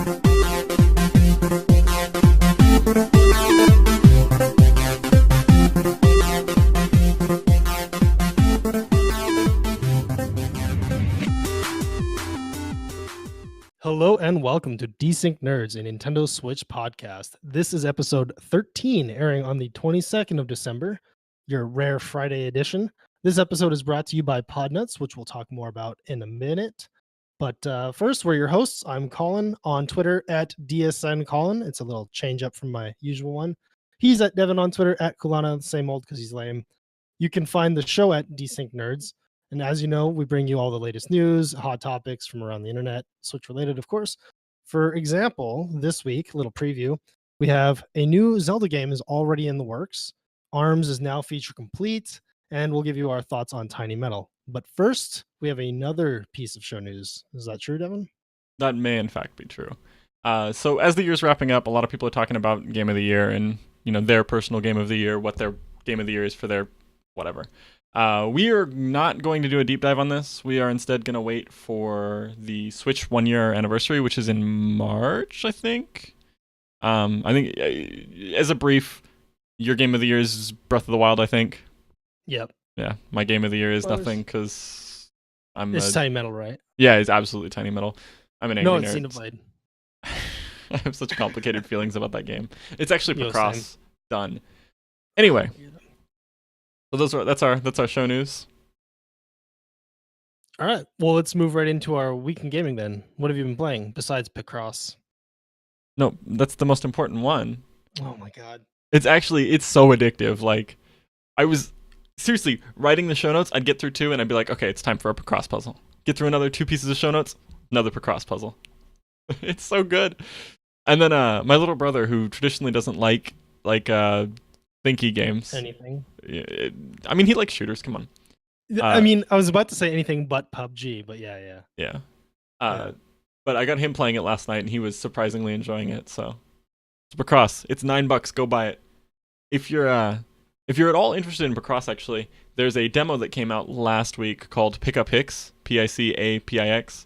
Hello and welcome to Desync Nerds, a Nintendo Switch podcast. This is episode 13, airing on the 22nd of December, your rare Friday edition. This episode is brought to you by Podnuts, which we'll talk more about in a minute. But first, we're your hosts. I'm Colin on Twitter at DSNColin. It's a little change up from my usual one. He's at Devon on Twitter at Kulana, same old because he's lame. You can find the show at Desync Nerds. And as you know, we bring you all the latest news, hot topics from around the internet, Switch related, of course. For example, this week, little preview, we have a new Zelda game is already in the works. ARMS is now feature complete, and we'll give you our thoughts on Tiny Metal. But first, we have another piece of show news. Is that true, Devon? That may, in fact, be true. So as the year's wrapping up, a lot of people are talking about Game of the Year and, their personal Game of the Year, what their Game of the Year is for their whatever. We are not going to do a deep dive on this. We are instead going to wait for the Switch 1 year anniversary, which is in March, I think. I think, as a brief, your Game of the Year is Breath of the Wild, I think. Yep. Yeah, my Game of the Year is nothing because It's Tiny Metal, right? Yeah, it's absolutely Tiny Metal. I'm an angry nerd. No, it's Xenoblade. I have such complicated feelings about that game. It's actually Picross done. Anyway. So that's our show news. All right. Well, let's move right into our week in gaming then. What have you been playing besides Picross? No, that's the most important one. Oh my god. It's so addictive. Like, I was seriously writing the show notes. I'd get through 2 and I'd be like, okay, it's time for a Picross puzzle. Get through another 2 pieces of show notes, another Picross puzzle. It's so good. And then my little brother, who traditionally doesn't like thinky games. Anything. I mean, he likes shooters. Come on. I mean, I was about to say anything but PUBG, but yeah. But I got him playing it last night, and he was surprisingly enjoying it. So, Picross, it's $9. Go buy it. If you're at all interested in Picross, actually, there's a demo that came out last week called Pick Up Hicks, Picapix.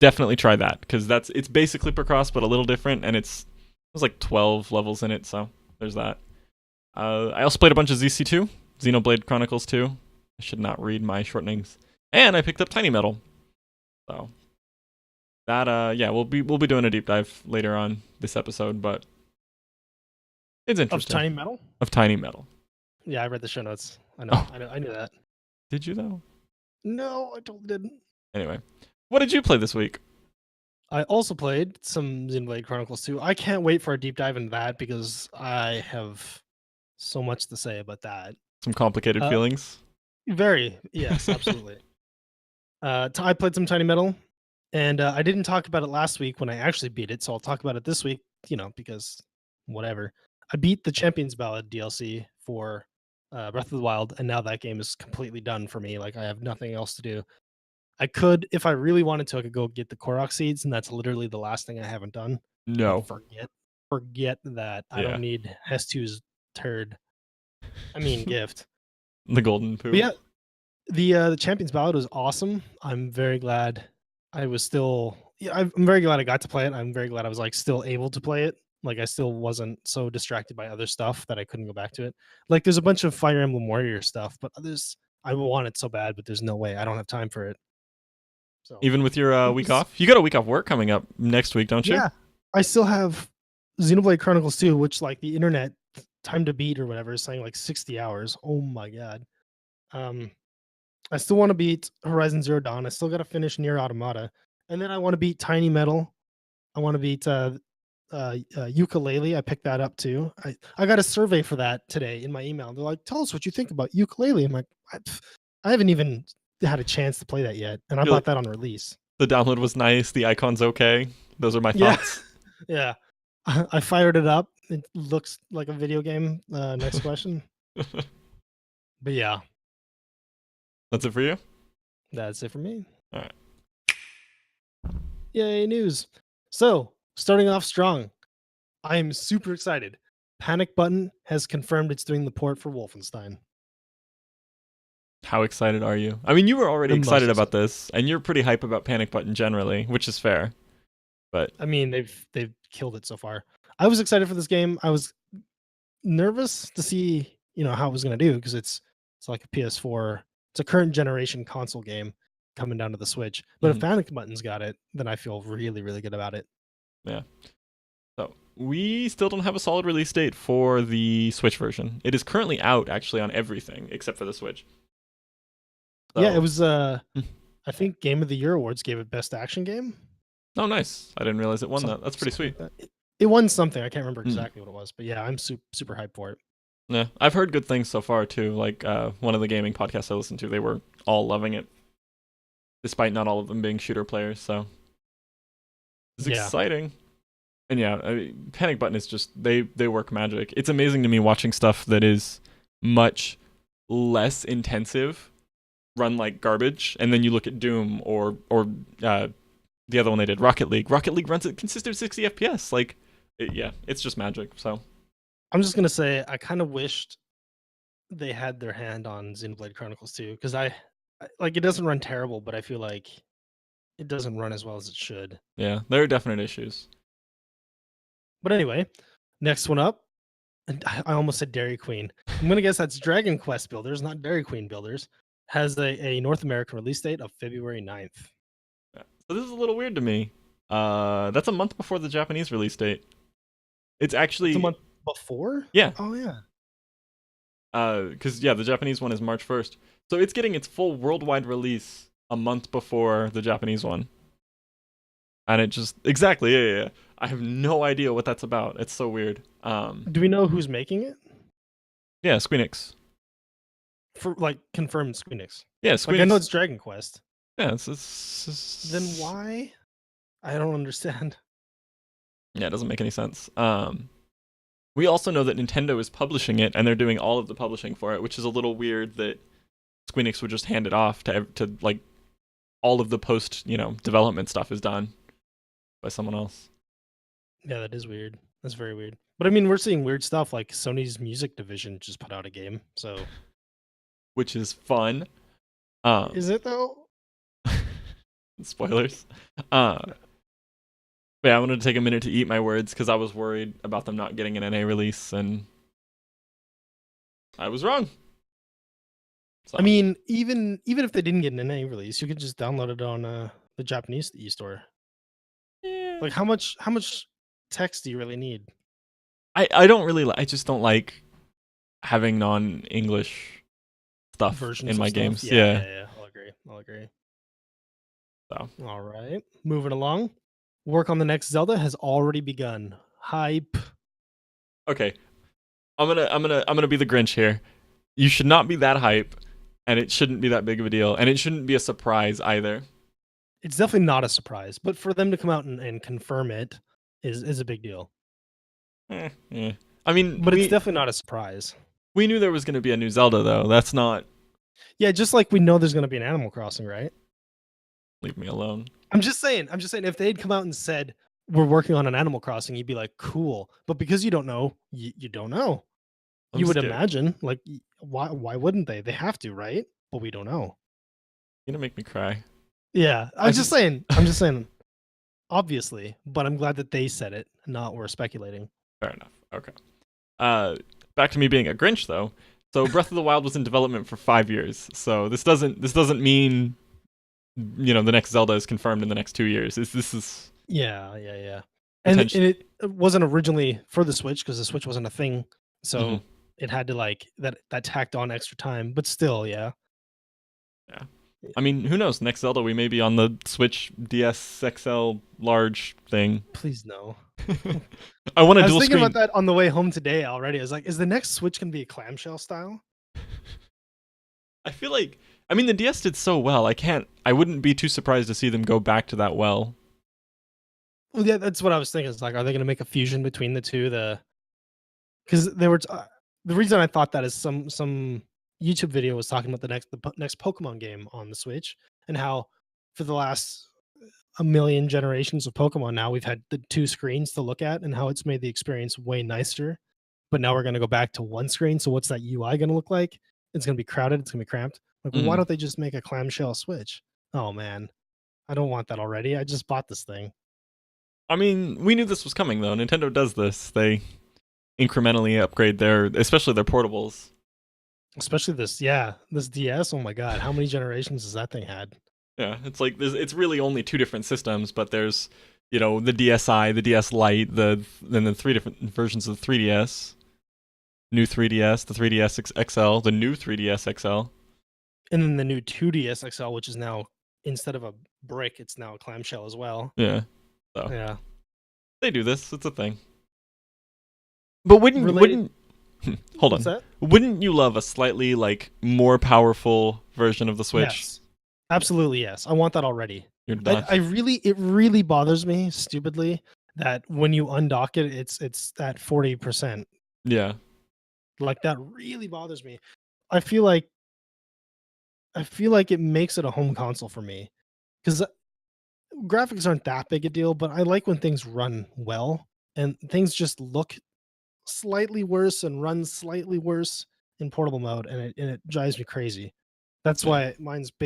Definitely try that because it's basically Picross but a little different, and there's like 12 levels in it. So there's that. I also played a bunch of ZC2, Xenoblade Chronicles 2. I should not read my shortenings. And I picked up Tiny Metal. So that we'll be doing a deep dive later on this episode, but it's interesting. Of Tiny Metal? Of Tiny Metal. Yeah, I read the show notes. I know. Oh. I knew that. Did you though? No, I totally didn't. Anyway, what did you play this week? I also played some Xenoblade Chronicles 2. I can't wait for a deep dive into that because I have so much to say about that. Some complicated feelings? Very, yes, absolutely. I played some Tiny Metal, and I didn't talk about it last week when I actually beat it, so I'll talk about it this week, because whatever. I beat the Champions Ballad DLC for Breath of the Wild, and now that game is completely done for me. Like, I have nothing else to do. I could, if I really wanted to, I could go get the Korok seeds, and that's literally the last thing I haven't done. No. Forget that. I don't need Hestu's turd. I mean, gift. The golden poo. But yeah, the Champions Ballad was awesome. I'm very glad I'm very glad I got to play it. I'm very glad I was still able to play it. Like, I still wasn't so distracted by other stuff that I couldn't go back to it. Like, there's a bunch of Fire Emblem Warrior stuff, but I want it so bad, but there's no way. I don't have time for it. So even with your week off? You got a week off work coming up next week, don't you? Yeah. I still have Xenoblade Chronicles 2, which the internet time to beat or whatever is saying 60 hours. Oh my god. I still want to beat Horizon Zero Dawn. I still got to finish Nier Automata. And then I want to beat Tiny Metal. I want to beat Ukulele. I picked that up too. I got a survey for that today in my email. They're like, tell us what you think about Ukulele. I'm like, I haven't even had a chance to play that yet. And I bought that on release. The download was nice. The icon's okay. Those are my thoughts. Yeah. I fired it up. It looks like a video game. Next question. But yeah. That's it for you? That's it for me. All right. Yay, news. So, starting off strong. I am super excited. Panic Button has confirmed it's doing the port for Wolfenstein. How excited are you? I mean, you were already excited about this, and you're pretty hype about Panic Button generally, which is fair. But I mean, they've killed it so far. I was excited for this game. I was nervous to see, how it was going to do because it's like a PS4. It's a current generation console game coming down to the Switch. But if mhm, Panic Button's got it, then I feel really really good about it. yeah. So we still don't have a solid release date for the Switch version. It is currently out actually on everything except for the Switch. Yeah, it So was I think Game of the Year awards gave it best action game. oh, nice. I didn't realize it won that. That's pretty Something sweet. like that. It won something. I can't remember Mm. exactly what it was, but yeah, I'm super hyped for it. Yeah, I've heard good things so far too. Like one of the gaming podcasts I listened to, they were all loving it, despite not all of them being shooter players. So it's Yeah. exciting. And yeah, I mean, Panic Button is just they work magic. It's amazing to me watching stuff that is much less intensive run like garbage, and then you look at Doom or the other one they did, Rocket League. Rocket League runs at consistent 60 FPS. Like, yeah, it's just magic. So I'm just gonna say I kind of wished they had their hand on Xenoblade Chronicles 2 because like it doesn't run terrible, but I feel like it doesn't run as well as it should. yeah, there are definite issues. But anyway, next one up, and I almost said Dairy Queen. I'm gonna guess that's Dragon Quest Builders, not Dairy Queen Builders. Has a North American release date of February 9th. Yeah. So this is a little weird to me. That's a month before the Japanese release date. It's It's a actually month before? yeah, Oh yeah. because yeah, the Japanese one is March 1st, so it's getting its full worldwide release a month before the Japanese one. And it just exactly yeah. I have no idea what that's about. It's so weird. Do we know who's making it? Yeah, Squeenix. For like confirmed Squeenix. Yeah, Like I know Squeenix. it's Dragon Quest. Yeah, Then why? I don't understand. Yeah, it doesn't make any sense. We also know that Nintendo is publishing it, and they're doing all of the publishing for it, which is a little weird that Squeenix would just hand it off to like all of the post development stuff is done by someone else. Yeah, that is weird. That's very weird. But I mean, we're seeing weird stuff like Sony's music division just put out a game. So Which is fun. is it though? Spoilers. But yeah, I wanted to take a minute to eat my words because I was worried about them not getting an NA release, and I was wrong. So, I mean, even if they didn't get an NA release, you could just download it on the Japanese e-store. yeah. Like how much text do you really need? I don't really I just don't like having non-English stuff Versions in of my stuff? games. Yeah, Yeah. yeah, yeah. I'll agree. So All right. Moving along. Work on the next Zelda has already begun. Hype. okay, I'm gonna be the Grinch here. You should not be that hype, and it shouldn't be that big of a deal, and it shouldn't be a surprise either. It's definitely not a surprise, but for them to come out and confirm it is a big deal. Yeah. I mean, But it's definitely not a surprise. we knew there was going to be a new Zelda, though. That's not. Yeah, just like we know there's going to be an Animal Crossing, right? Leave me alone. I'm just saying if they'd come out and said we're working on an Animal Crossing, you'd be like, cool. But because you don't know, you don't know. I'm You would scared. imagine, like, why wouldn't they? They have to, right? But we don't know. You're gonna make me cry. Yeah, I'm just saying. Obviously, but I'm glad that they said it, not we're speculating. Fair enough. Okay. Back to me being a Grinch, though. So Breath of the Wild was in development for 5 years. So this doesn't mean the next Zelda is confirmed in the next 2 years. This is Yeah. And it wasn't originally for the Switch because the Switch wasn't a thing, so it had to like that tacked on extra time. But still, yeah. Yeah. I mean, who knows? Next Zelda, we may be on the Switch DS XL large thing. Please no. I want to dual screen. I was thinking about that on the way home today already. I was like, is the next Switch gonna be a clamshell style? I feel like, I mean, the DS did so well. I wouldn't be too surprised to see them go back to that well. Well, yeah, that's what I was thinking. It's like, are they gonna make a fusion between the two? Because there were the reason I thought that is some YouTube video was talking about the next Pokemon game on the Switch and how for the last a million generations of Pokemon now we've had the two screens to look at and how it's made the experience way nicer. But now we're going to go back to one screen. So what's that UI going to look like? It's going to be crowded. It's going to be cramped. Like, well, why don't they just make a clamshell Switch? Oh man, I don't want that already. I just bought this thing. I mean, we knew this was coming though. Nintendo does this. They incrementally upgrade especially their portables. Especially this DS. Oh my god, how many generations has that thing had? Yeah, it's like it's really only two different systems, but there's the DSi, the DS Lite, then the three different versions of the 3DS, new 3DS, the 3DS XL, the new 3DS XL, And then the new 2DS XL, which is now instead of a brick, it's now a clamshell as well. yeah. So Yeah. they do this. It's a thing. But wouldn't Related. wouldn't hold What's on? that? Wouldn't you love a slightly like more powerful version of the Switch? Yes. Absolutely yes. I want that already. You're not. It really bothers me stupidly that when you undock it, it's at 40%. Yeah. Like that really bothers me. I feel like it makes it a home console for me because graphics aren't that big a deal, but I like when things run well and things just look slightly worse and run slightly worse in portable mode, and it drives me crazy. That's Yeah. why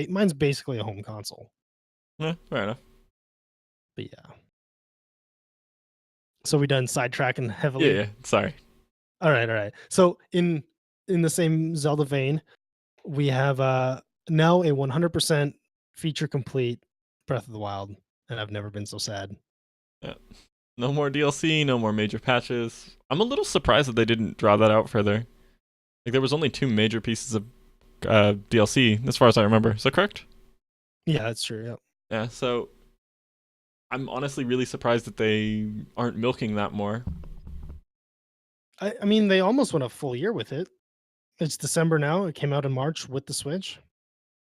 mine's basically a home console. Yeah, fair enough. But yeah. So we done sidetracking Yeah, heavily. yeah. Sorry. All right. So in the same Zelda vein, we have now a 100% feature complete Breath of the Wild, and I've never been so sad. Yeah. No more DLC, no more major patches. I'm a little surprised that they didn't draw that out further. Like there was only two major pieces of DLC as far as I remember. Is that correct? Yeah, that's true. Yeah. Yeah. So I'm honestly really surprised that they aren't milking that more. I mean, they almost went a full year with it. It's December now. It came out in March with the Switch.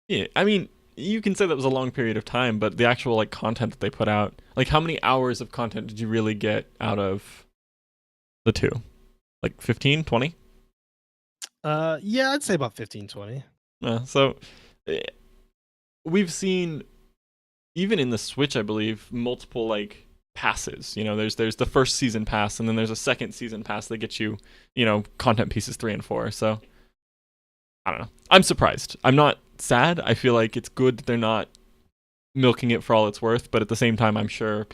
Yeah. I mean, you can say that was a long period of time, but the actual like content that they put out, like how many hours of content did you really get out of the two? Like 15, 20? Yeah, I'd say about 15, 20. So eh, we've seen even in the Switch, I believe, multiple like passes. There's the first season pass, and then there's a second season pass that gets you, content pieces 3 and 4. So I don't know. I'm surprised. I'm not sad. I feel like it's good that they're not milking it for all it's worth, but at the same time, I'm sure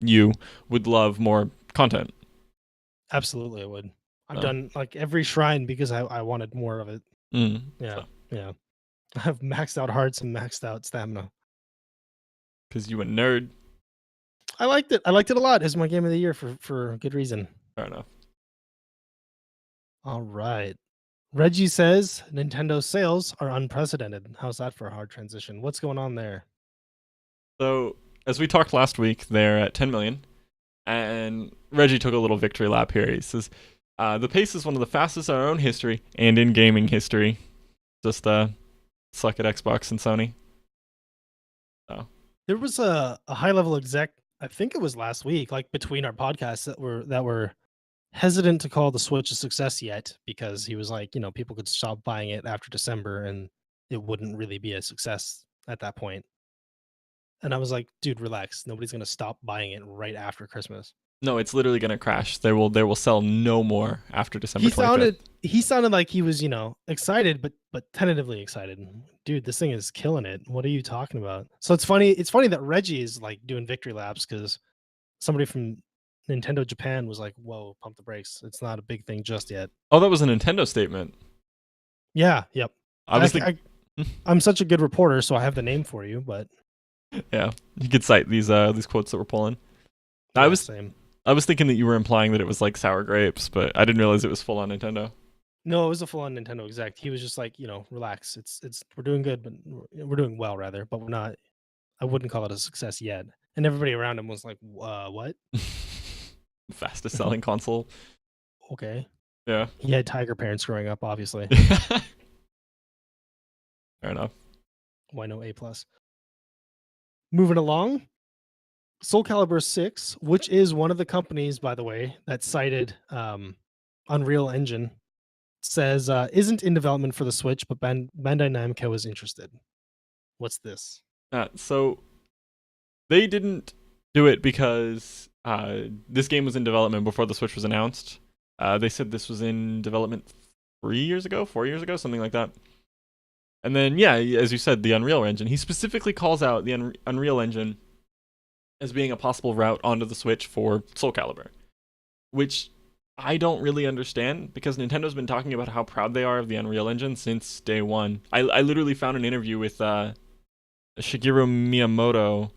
you would love more content. Absolutely, I would. I've So, done like every shrine because I wanted more of it. Yeah, so, yeah. I've maxed out hearts and maxed out stamina. because you a nerd. I liked it. I liked it a lot. It's my game of the year for good reason. Fair enough. All right. Reggie says Nintendo sales are unprecedented. How's that for a hard transition? What's going on there? So, as we talked last week, they're at 10 million. And Reggie took a little victory lap here. He says, the pace is one of the fastest in our own history and in gaming history. Just suck at Xbox and Sony. So. There was a high level exec, I think it was last week, like between our podcasts that were hesitant to call the Switch a success yet because he was like, people could stop buying it after December and it wouldn't really be a success at that point. And I was like, dude, relax. Nobody's gonna stop buying it right after Christmas. No, it's literally gonna crash. They will sell no more after December He 25th. sounded like he was, excited, but tentatively excited. Dude, this thing is killing it. What are you talking about? So it's funny that Reggie is like doing victory laps because somebody from Nintendo Japan was like, whoa, pump the brakes. It's not a big thing just yet. Oh, that was a Nintendo statement. Yeah, yep. Obviously, I'm such a good reporter, so I have the name for you, but yeah, you could cite these quotes that we're pulling. yeah, I was thinking that you were implying that it was like sour grapes, but I didn't realize it was full on Nintendo. No, it was a full-on Nintendo exec. He was just like, relax. We're doing good, but we're doing well rather, but we're not. I wouldn't call it a success yet. And everybody around him was like, what? Fastest selling console. Okay. Yeah. He had Tiger parents growing up, obviously. Fair enough. Why no A plus? Moving along, Soul Calibur 6, which is one of the companies, by the way, that cited Unreal Engine, says isn't in development for the Switch, but Bandai Namco is interested. What's this? So they didn't do it because this game was in development before the Switch was announced. They said this was in development 4 years ago, something like that. And then, yeah, as you said, the Unreal Engine. He specifically calls out the Unreal Engine as being a possible route onto the Switch for Soul Calibur, which I don't really understand because Nintendo's been talking about how proud they are of the Unreal Engine since day one. I literally found an interview with Shigeru Miyamoto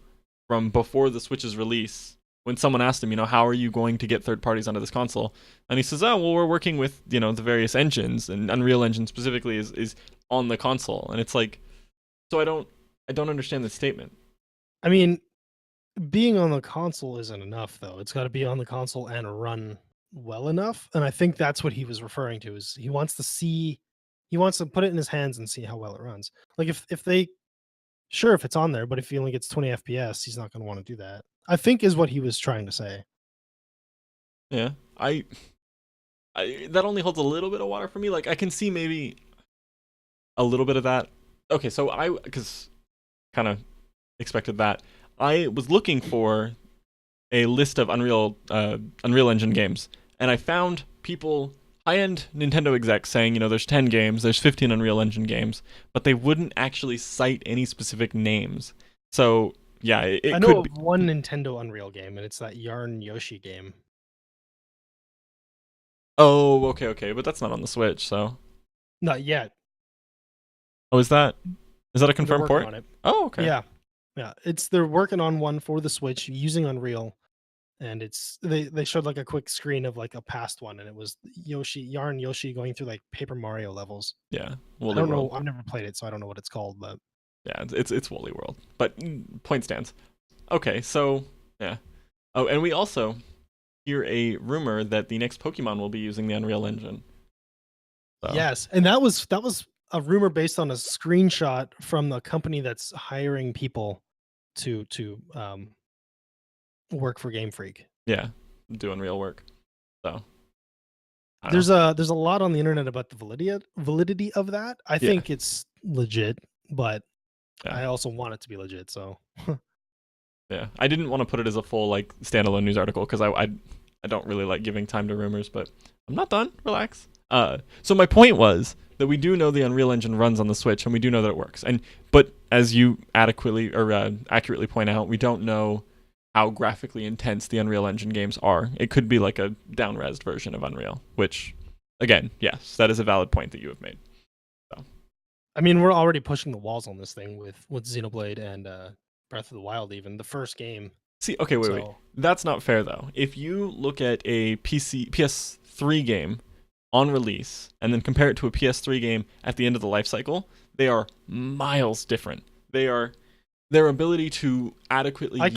from before the Switch's release when someone asked him, how are you going to get third parties onto this console? And he says, oh, well, we're working with, the various engines, and Unreal Engine specifically is on the console. And it's like, so I don't understand this statement. I mean, being on the console isn't enough though. It's got to be on the console and run well enough. And I think that's what he was referring to is he wants to put it in his hands and see how well it runs. Like if they sure if it's on there, but if he only gets 20 FPS, he's not going to want to do that. I think is what he was trying to say. Yeah. I that only holds a little bit of water for me. Like I can see maybe a little bit of that. Okay, so because kind of expected that. I was looking for a list of Unreal Engine games, and I found people, high-end Nintendo execs, saying, there's 10 games, there's 15 Unreal Engine games, but they wouldn't actually cite any specific names. So yeah, I know of one Nintendo Unreal game, and it's that Yarn Yoshi game. Oh, okay, but that's not on the Switch, so Not yet. Oh, is that a confirmed port? On it. Oh, okay. Yeah. They're working on one for the Switch using Unreal, and they showed like a quick screen of like a past one, and it was Yarn Yoshi going through like Paper Mario levels. Yeah, I don't know. I've never played it, so I don't know what it's called, but yeah, it's Woolly World. But point stands. Okay, so yeah. Oh, and we also hear a rumor that the next Pokemon will be using the Unreal Engine. So. Yes, and that was a rumor based on a screenshot from the company that's hiring people to work for Game Freak. Yeah, doing real work. So there's a lot on the internet about the validity of that. I think it's legit, but I also want it to be legit. So yeah, I didn't want to put it as a full like standalone news article because I don't really like giving time to rumors, but I'm not done. Relax. So my point was that we do know the Unreal Engine runs on the Switch, and we do know that it works. But as you accurately point out, we don't know how graphically intense the Unreal Engine games are. It could be like a down-resed version of Unreal, which, again, yes, that is a valid point that you have made. So, I mean, we're already pushing the walls on this thing with Xenoblade and Breath of the Wild, even the first game. See, okay, wait. That's not fair, though. If you look at a PS3 game on release and then compare it to a PS3 game at the end of the life cycle, they are miles different. Their ability to adequately I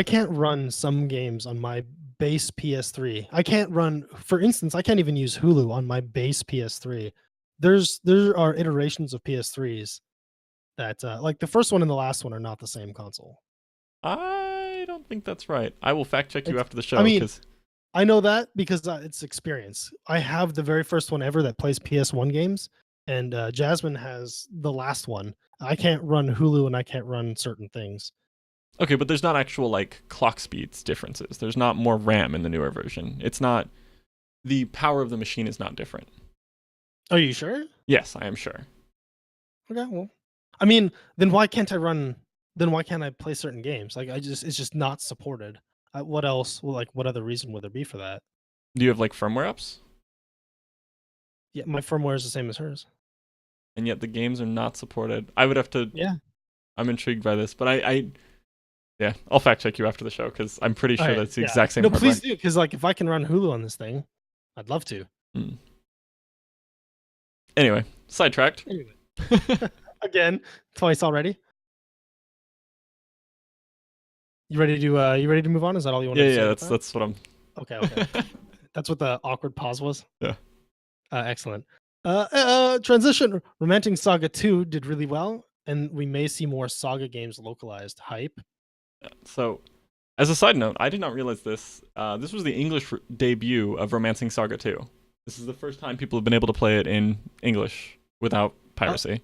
can't run some games on my base PS3. I can't run, for instance, I can't even use Hulu on my base PS3. There are iterations of PS3s that like the first one and the last one are not the same console. I don't think that's right. I will fact check you after the show. I mean, I know that because it's experience. I have the very first one ever that plays PS1 games, and Jasmine has the last one. I can't run Hulu and I can't run certain things. Okay, but there's not actual like clock speeds differences. There's not more RAM in the newer version. It's not, the power of the machine is not different. Are you sure? Yes, I am sure. Okay, well, I mean, then why can't I play certain games? Like it's just not supported. What else? Well, like what other reason would there be for that? Do you have like firmware ups? Yeah, my firmware is the same as hers. And yet the games are not supported. I would have to. Yeah. I'm intrigued by this, but yeah, I'll fact check you after the show because I'm pretty sure that's the exact same. No, please do, because like if I can run Hulu on this thing, I'd love to. Anyway, sidetracked. Again, twice already. You ready to move on? Is that all you want to say? Yeah, that's what I'm. Okay. That's what the awkward pause was. Yeah. Excellent. Transition. Romantic Saga 2 did really well, and we may see more Saga games localized. Hype. So, as a side note, I did not realize this. This was the English debut of Romancing Saga 2. This is the first time people have been able to play it in English without piracy.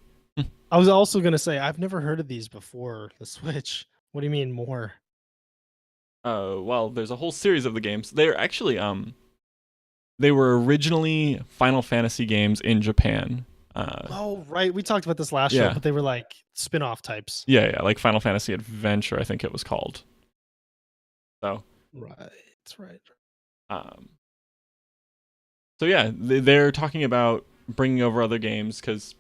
I was also going to say, I've never heard of these before the Switch. What do you mean more? Well, there's a whole series of the games. They're actually, they were originally Final Fantasy games in Japan. Oh, right. We talked about this last show, but they were like spin-off types. Yeah, like Final Fantasy Adventure, I think it was called. So Right. um, so yeah, they're talking about bringing over other games because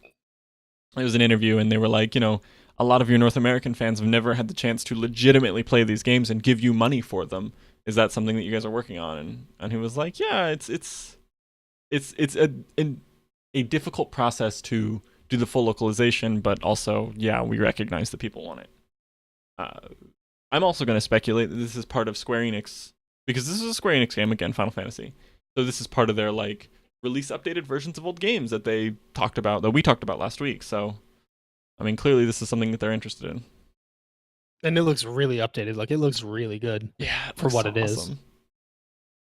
it was an interview and they were like, a lot of your North American fans have never had the chance to legitimately play these games and give you money for them. Is that something that you guys are working on? And he was like, yeah, it's a difficult process to do the full localization, but also, yeah, we recognize that people want it. I'm also going to speculate that this is part of Square Enix, because this is a Square Enix game again, Final Fantasy. So this is part of their like release updated versions of old games that we talked about last week. So, I mean, clearly this is something that they're interested in. And it looks really updated. Like, it looks really good. Yeah, for what it awesome. is.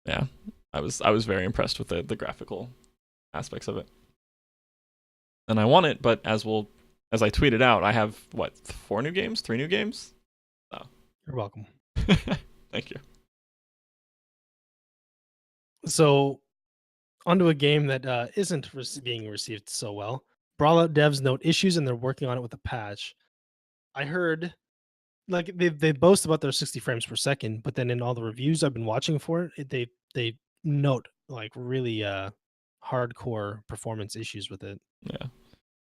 Yeah, I was very impressed with the graphical aspects of it, and I want it. But as I tweeted out, I have 3 new games. So you're welcome. Thank you. So, onto a game that isn't being received so well. Brawlout devs note issues and they're working on it with a patch. I heard like they boast about their 60 frames per second, but then in all the reviews I've been watching for it, they note like really hardcore performance issues with it.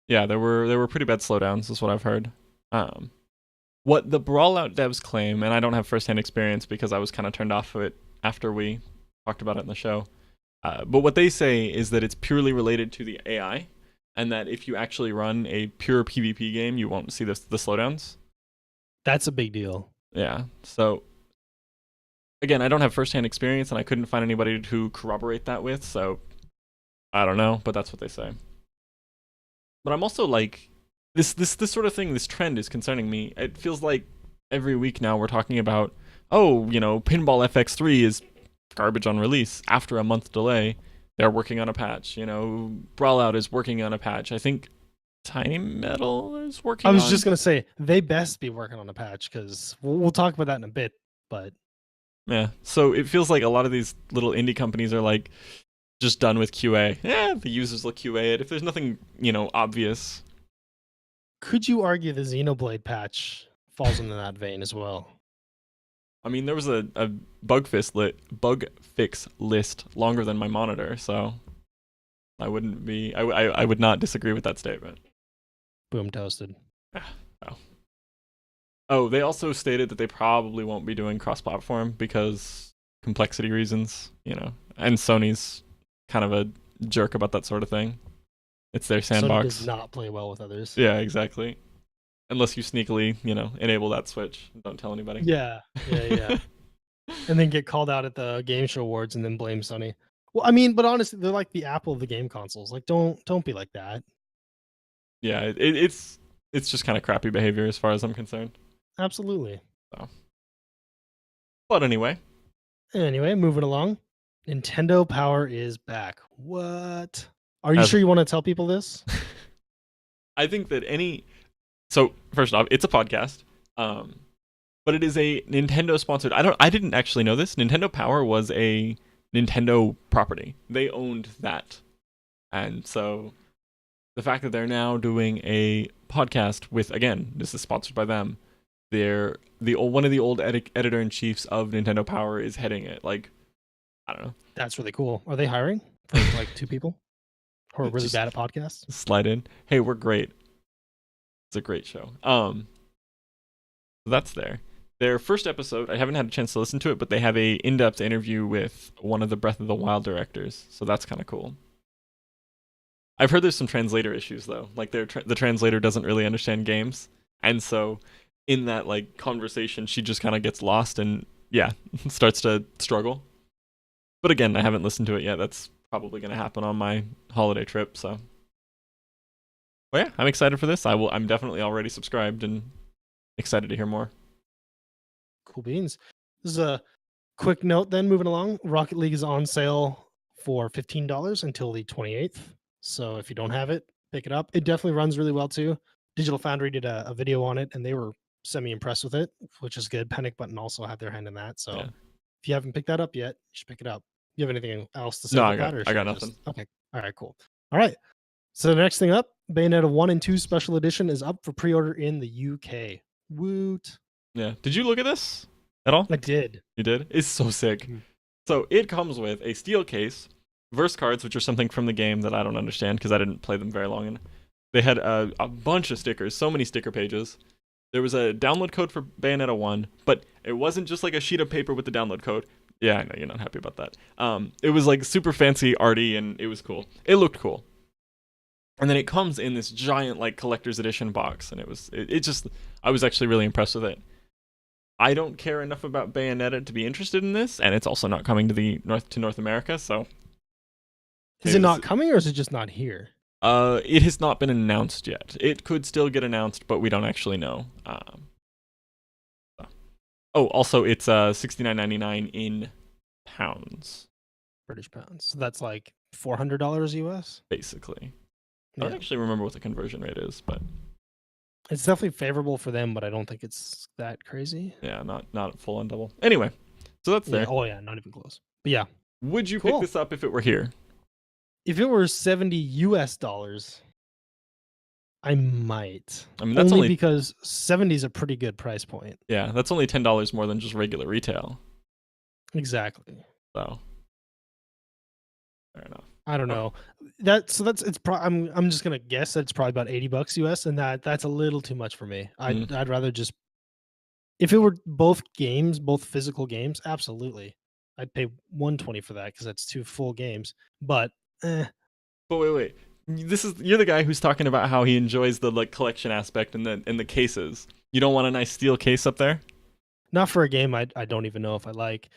Yeah, there were pretty bad slowdowns, is what I've heard. What the Brawlout devs claim, and I don't have firsthand experience because I was kind of turned off of it after we talked about it in the show. But what they say is that it's purely related to the AI, and that if you actually run a pure PvP game, you won't see the slowdowns. That's a big deal. Yeah. So again, I don't have firsthand experience, and I couldn't find anybody to corroborate that with. So I don't know, but that's what they say. But I'm also like, this sort of thing, this trend is concerning me. It feels like every week now we're talking about, Pinball FX3 is garbage on release after a month delay. They're working on a patch. Brawlout is working on a patch. I think Tiny Metal is working. I was just gonna say they best be working on a patch because we'll talk about that in a bit. But yeah, so it feels like a lot of these little indie companies are like just done with QA. Yeah, the users will QA it if there's nothing obvious. Could you argue the Xenoblade patch falls into that vein as well? I mean, there was a bug fix list longer than my monitor, so I would not disagree with that statement. Boom, toasted. Oh, they also stated that they probably won't be doing cross-platform because complexity reasons, and Sony's kind of a jerk about that sort of thing. It's their sandbox. Sony does not play well with others. Yeah, exactly. Unless you sneakily, enable that switch. Don't tell anybody. Yeah. And then get called out at the game show awards and then blame Sony. Well, I mean, but honestly, they're like the Apple of the game consoles. Like, don't be like that. Yeah, it's just kind of crappy behavior as far as I'm concerned. Absolutely. So. But anyway, moving along. Nintendo Power is back. What? Are you sure you want to tell people this? I think that so first off, it's a podcast. But it is a Nintendo sponsored. I didn't actually know this. Nintendo Power was a Nintendo property. They owned that. And so the fact that they're now doing a podcast with, again, this is sponsored by them. One of the old editor-in-chiefs of Nintendo Power is heading it. Like, I don't know. That's really cool. Are they hiring for like 2 people who are really bad at podcasts? Slide in. Hey, we're great. It's a great show. That's there. Their first episode, I haven't had a chance to listen to it, but they have a in-depth interview with one of the Breath of the Wild directors, so that's kind of cool. I've heard there's some translator issues though, like the translator doesn't really understand games, and so in that like conversation, she just kind of gets lost and starts to struggle. But again, I haven't listened to it yet. That's probably going to happen on my holiday trip. So, but yeah, I'm excited for this. I'm definitely already subscribed and excited to hear more. Cool beans. This is a quick note then, moving along. Rocket League is on sale for $15 until the 28th. So if you don't have it, pick it up. It definitely runs really well too. Digital Foundry did a video on it and they were semi-impressed with it, which is good. Panic Button also had their hand in that. So if you haven't picked that up yet, you should pick it up. You have anything else to say about that? I got nothing. Okay. All right, cool. All right. So the next thing up, Bayonetta 1 and 2 Special Edition is up for pre-order in the UK. Woot. Yeah. Did you look at this? at all? I did. You did? It's so sick. Mhm. So it comes with a steel case, verse cards, which are something from the game that I don't understand because I didn't play them very long. And they had a bunch of stickers, so many sticker pages. There was a download code for Bayonetta 1, but it wasn't just like a sheet of paper with the download code. Yeah, I know you're not happy about that. It was like super fancy, arty, and it was cool. It looked cool. And then it comes in this giant like collector's edition box, and it just I was actually really impressed with it. I don't care enough about Bayonetta to be interested in this, and it's also not coming to the North America, so Is it not coming, or is it just not here? It has not been announced yet. It could still get announced, but we don't actually know. Oh, also it's $69.99 in pounds, British pounds. So that's like $400 US. basically. I Yeah. don't actually remember what the conversion rate is, but It's definitely favorable for them, but I don't think it's that crazy. yeah, not full on double. Anyway, so that's Yeah. there. Oh yeah, not even close. But yeah, Would you pick cool. this up if it were here? If it were 70 US dollars, I might. I mean, that's only only because 70 is a pretty good price point. yeah, that's only $10 more than just regular retail. Exactly. So fair enough. I don't know. I'm just gonna guess that it's probably about $80 US, and that's a little too much for me. I'd rather just, if it were both games, both physical games, absolutely. I'd pay 120 for that because that's two full games. But But wait. You're the guy who's talking about how he enjoys the like collection aspect and the cases. You don't want a nice steel case up there? not for a game I don't even know if I like.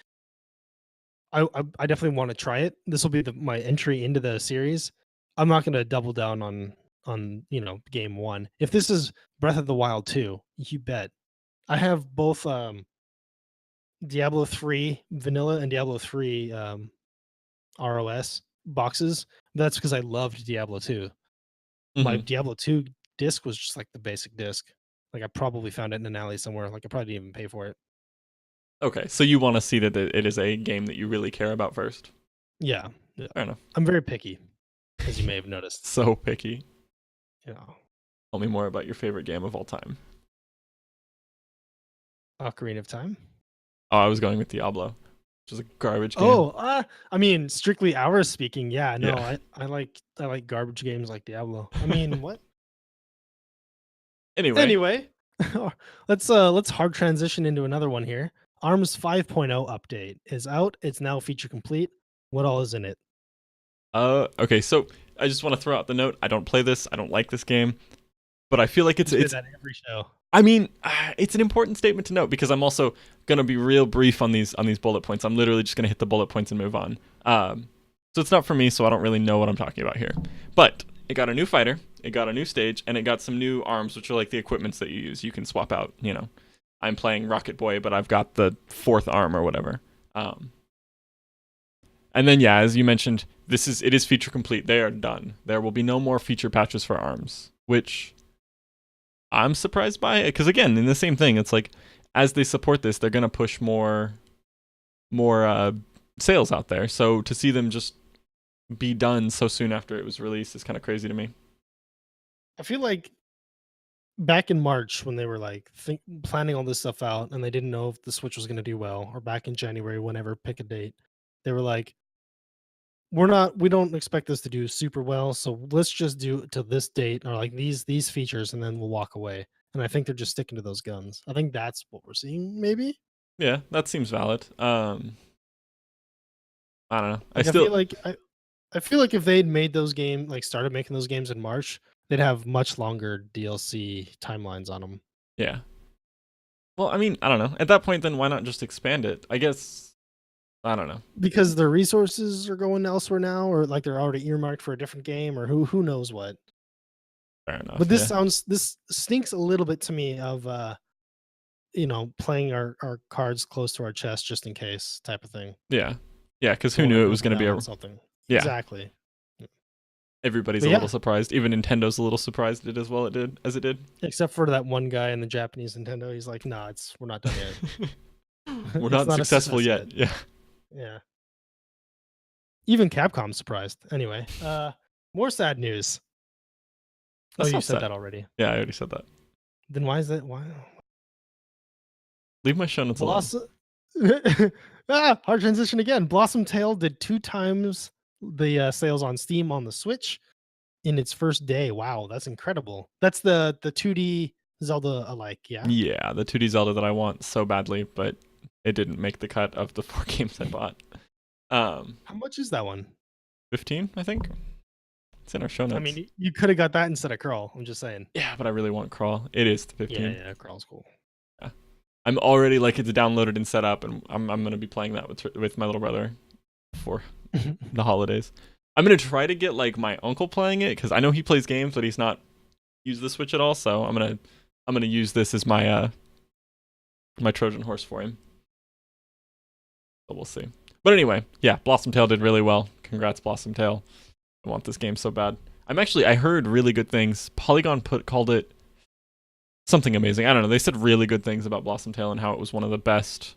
I definitely want to try it. This will be my entry into the series. I'm not going to double down on game one. If this is Breath of the Wild 2, you bet. I have both Diablo 3 vanilla and Diablo 3 ROS boxes. That's because I loved Diablo 2. My Mm-hmm. Diablo 2 disc was just like the basic disc. Like I probably found it in an alley somewhere. Like I probably didn't even pay for it. Okay, so you want to see that it is a game that you really care about first. Yeah. Fair enough. I'm very picky, as you may have noticed. So picky. Yeah. Tell me more about your favorite game of all time. Ocarina of Time. Oh, I was going with Diablo, which is a garbage game. Oh, I mean, strictly hours speaking, yeah. No, Yeah. I like garbage games like Diablo. I mean, what? Anyway, Anyway, let's hard transition into another one here. ARMS 5.0 update is out. It's now feature complete. What all is in it? okay, so I just want to throw out the note. I don't play this. I don't like this game, but I feel like You say it's that every show. I mean, it's an important statement to note because I'm also gonna be real brief on these bullet points. I'm literally just gonna hit the bullet points and move on. So it's not for me, so I don't really know what I'm talking about here. But it got a new fighter, it got a new stage, and it got some new arms, which are like the equipments that you use. You can swap out. I'm playing Rocket Boy, but I've got the fourth arm or whatever. And then yeah, as you mentioned, it is feature complete. They are done. There will be no more feature patches for arms, which I'm surprised by it because again, in the same thing, it's like as they support this, they're gonna push more sales out there. So to see them just be done so soon after it was released is kind of crazy to me. I feel like back in March when they were like planning all this stuff out and they didn't know if the Switch was going to do well, or back in January, whenever, pick a date, they were like, we don't expect this to do super well, so let's just do it to this date, or like these features, and then we'll walk away. And I think they're just sticking to those guns. I think that's what we're seeing, maybe. Yeah, that seems valid. I don't know. Like, I feel like if they'd made those games, like started making those games in March, they'd have much longer DLC timelines on them. Yeah. Well, I mean, I don't know. At that point, then why not just expand it? I guess. I don't know. Because their resources are going elsewhere now, or like they're already earmarked for a different game, or who knows what. Fair enough. But this stinks a little bit to me of playing our cards close to our chest just in case type of thing. Yeah. Yeah, because who knew it was going to be something. Yeah. Exactly. Everybody's a little surprised. Even Nintendo's a little surprised it as it did. Except for that one guy in the Japanese Nintendo. He's like, nah, we're not done yet. We're not successful yet. Yeah. Yeah. Even Capcom's surprised. Anyway, more sad news. That's you said sad. that already. Yeah, I already said that. Then why is that? Why? Leave my show notes alone. Hard transition again. Blossom Tale did 2 times the sales on Steam on the Switch in its first day. Wow, that's incredible. That's the 2D Zelda alike, yeah? Yeah, the 2D Zelda that I want so badly, but it didn't make the cut of the 4 games I bought. How much is that one? 15, I think. It's in our show I notes. mean, you could have got that instead of Curl. I'm just saying. Yeah, but I really want Crawl. It is the 15. Yeah, Curl's cool. Yeah. I'm already like it's downloaded and set up, and I'm gonna be playing that with my little brother for the holidays. I'm gonna try to get like my uncle playing it because I know he plays games, but he's not used the Switch at all. So I'm gonna use this as my my Trojan horse for him. So we'll see. But anyway, yeah, Blossom Tale did really well. Congrats, Blossom Tale. I want this game so bad. I heard really good things. Polygon called it something amazing. I don't know. They said really good things about Blossom Tale and how it was one of the best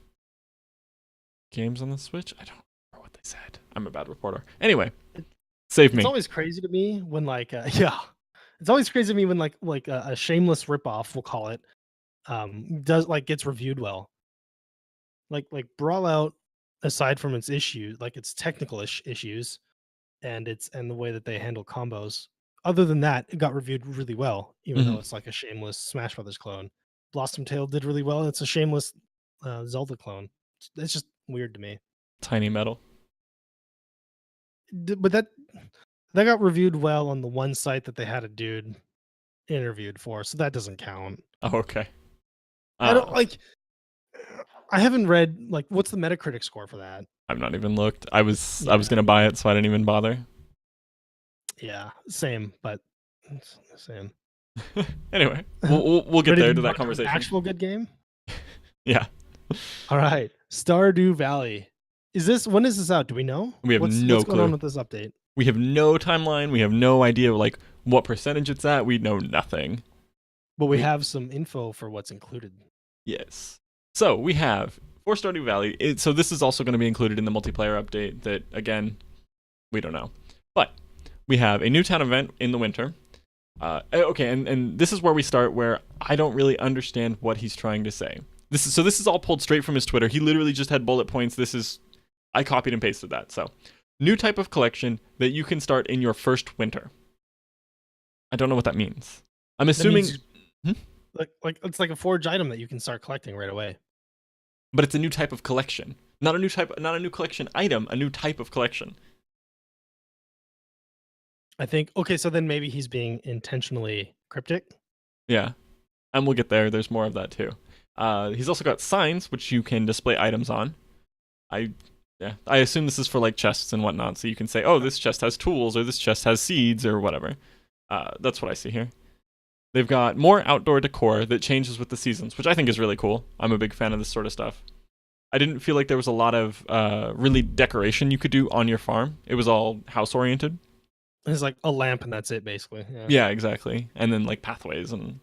games on the Switch. I don't remember what they said. I'm a bad reporter. Anyway, save me. It's always crazy to me when it's always crazy to me when like a shameless ripoff, we'll call it, does like gets reviewed well. Like Brawl Out, aside from its issues, like its technical issues, and the way that they handle combos. Other than that, it got reviewed really well, even though it's like a shameless Smash Brothers clone. Blossom Tale did really well. It's a shameless Zelda clone. It's just weird to me. Tiny Metal. But that got reviewed well on the one site that they had a dude interviewed for, so that doesn't count. Oh, okay. I don't like. I haven't read like what's the Metacritic score for that. I've not even looked. I was gonna buy it, so I didn't even bother. Yeah, same, but same. Anyway, we'll get there to that conversation. Actual good game. Yeah. All right, Stardew Valley. When is this out? Do we know? We have what's clue. Going on with this update? We have no timeline. We have no idea like what percentage it's at. We know nothing. But we have some info for what's included. Yes. So we have for Stardew Valley. So this is also going to be included in the multiplayer update. That again, we don't know. But we have a new town event in the winter. Okay, and this is where we start. Where I don't really understand what he's trying to say. This is all pulled straight from his Twitter. He literally just had bullet points. I copied and pasted that. So, new type of collection that you can start in your first winter. I don't know what that means. I'm assuming like it's like a forge item that you can start collecting right away. But it's a new type of collection. Not a new collection item, a new type of collection. I think okay, so then maybe he's being intentionally cryptic. Yeah. And we'll get there. There's more of that too. He's also got signs which you can display items on. I assume this is for like chests and whatnot, so you can say, oh, this chest has tools, or this chest has seeds, or whatever. That's what I see here. They've got more outdoor decor that changes with the seasons, which I think is really cool. I'm a big fan of this sort of stuff. I didn't feel like there was a lot of really decoration you could do on your farm. It was all house-oriented. It's like a lamp and that's it, basically. Yeah, exactly. And then like pathways and...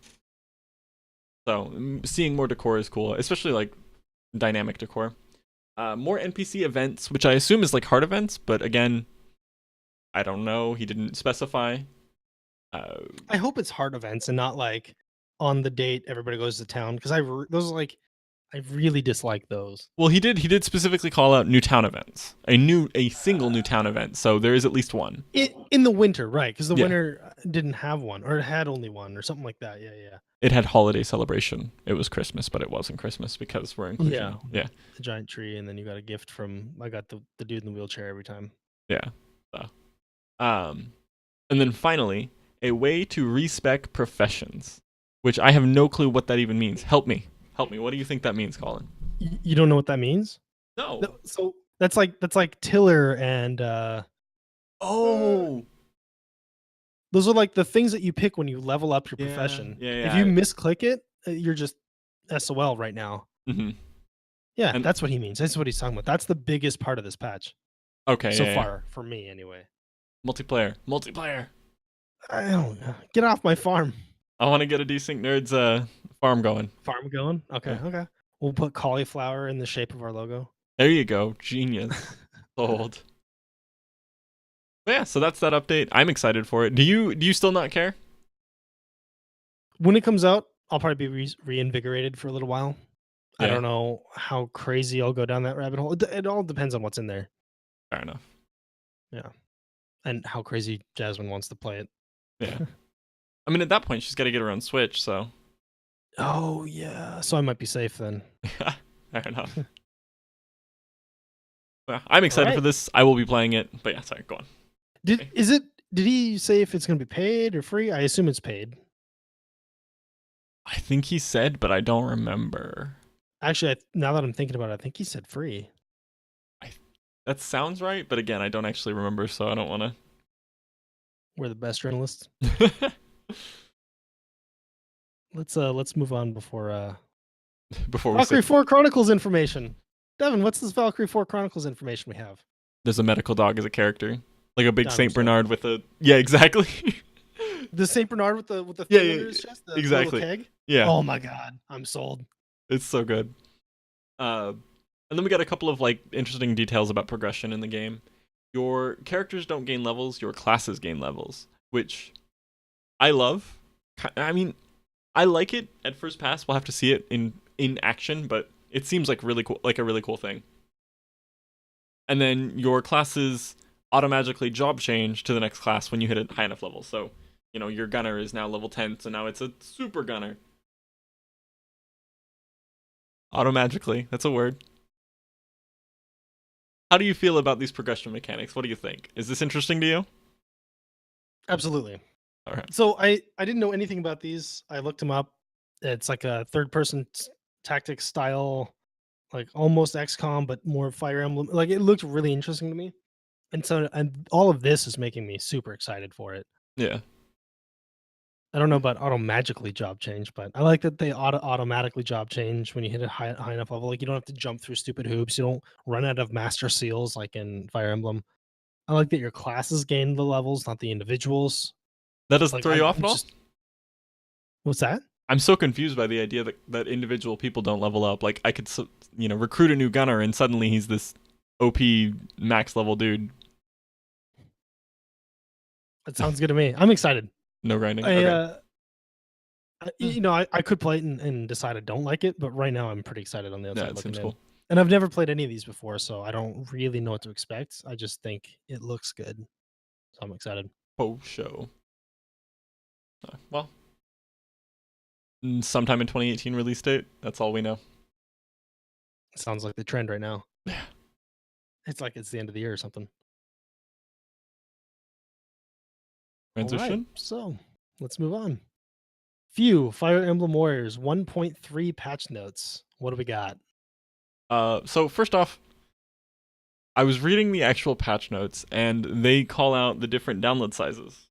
So, seeing more decor is cool, especially like dynamic decor. More NPC events, which I assume is like heart events, but again, I don't know. He didn't specify. I hope it's heart events and not like on the date everybody goes to town, because those are like I really dislike those. Well, he did specifically call out new town events, a single new town event. So there is at least one in the winter, right? Because the winter didn't have one, or it had only one, or something like that. Yeah. It had holiday celebration. It was Christmas, but it wasn't Christmas because we're inclusion. Yeah. The giant tree, and then you got a gift from. I got the dude in the wheelchair every time. Yeah. So, and then finally, a way to respec professions, which I have no clue what that even means. Help me. What do you think that means, Colin? You don't know what that means? No. So that's like tiller and those are like the things that you pick when you level up your profession. Yeah. If you misclick it, you're just SOL right now. Mm-hmm. Yeah, and that's what he means. That's what he's talking about. That's the biggest part of this patch. Okay. So far, for me anyway. Multiplayer. I don't know. Get off my farm. I want to get a Desync Nerds farm going. Farm going? Okay. We'll put cauliflower in the shape of our logo. There you go. Genius. Sold. But yeah, so that's that update. I'm excited for it. Do you still not care? When it comes out, I'll probably be reinvigorated for a little while. I Yeah, don't know how crazy I'll go down that rabbit hole. It all depends on what's in there. fair enough. Yeah, and how crazy Jasmine wants to play it. Yeah. I mean, at that point, she's got to get her own Switch, so. Oh yeah, so I might be safe then. Yeah, fair enough. Well, I'm All excited for right. this. I will be playing it, but yeah, sorry, go on. Okay. Did he say if it's going to be paid or free? I assume it's paid. I think he said, but I don't remember. Actually, now that I'm thinking about it, I think he said free. I, that sounds right, but again, I don't actually remember, so I don't want We're the best journalists. to. Let's move on before Before we say Valkyrie 4 Chronicles information. Devin, what's this Valkyrie 4 Chronicles information we have? there's a medical dog as a character, like a big I'm Saint sold. Bernard with a yeah, exactly. The Saint Bernard with the Yeah, thing yeah, under his chest, the exactly. little keg. Yeah, Oh my god, I'm sold. it's so good. Uh, and then we got a couple of like interesting details about progression in the game. Your characters don't gain levels; your classes gain levels, which I love. I mean, I like it at first pass. We'll have to see it in action, but it seems like really cool, like a really cool thing. And then your classes automatically job change to the next class when you hit a high enough level. So, your gunner is now level 10, so now it's a super gunner. Automagically, that's a word. How do you feel about these progression mechanics? What do you think? Is this interesting to you? Absolutely. All right. So I didn't know anything about these. I looked them up. It's like a third person tactics style, like almost XCOM but more Fire Emblem. Like it looked really interesting to me. And all of this is making me super excited for it. Yeah. I don't know about auto-magically job change, but I like that they automatically job change when you hit a high enough level. Like you don't have to jump through stupid hoops. You don't run out of master seals like in Fire Emblem. I like that your classes gain the levels, not the individuals. That doesn't Like throw you off I'm at all? just what's that? I'm so confused by the idea that individual people don't level up. Like I could, recruit a new gunner and suddenly he's this OP max level dude. That sounds good to me. I'm excited. No grinding. I Okay. I could play it and decide I don't like it, but right now I'm pretty excited on the Yeah, outside it looking seems in. cool. And I've never played any of these before, so I don't really know what to expect. I just think it looks good. So I'm excited. Oh, show. Well, sometime in 2018 release date. That's all we know. It sounds like the trend right now. Yeah. It's like it's the end of the year or something. All right, Transition. so let's move on. Few Fire Emblem Warriors 1.3 patch notes. What do we got? So first off, I was reading the actual patch notes, and they call out the different download sizes.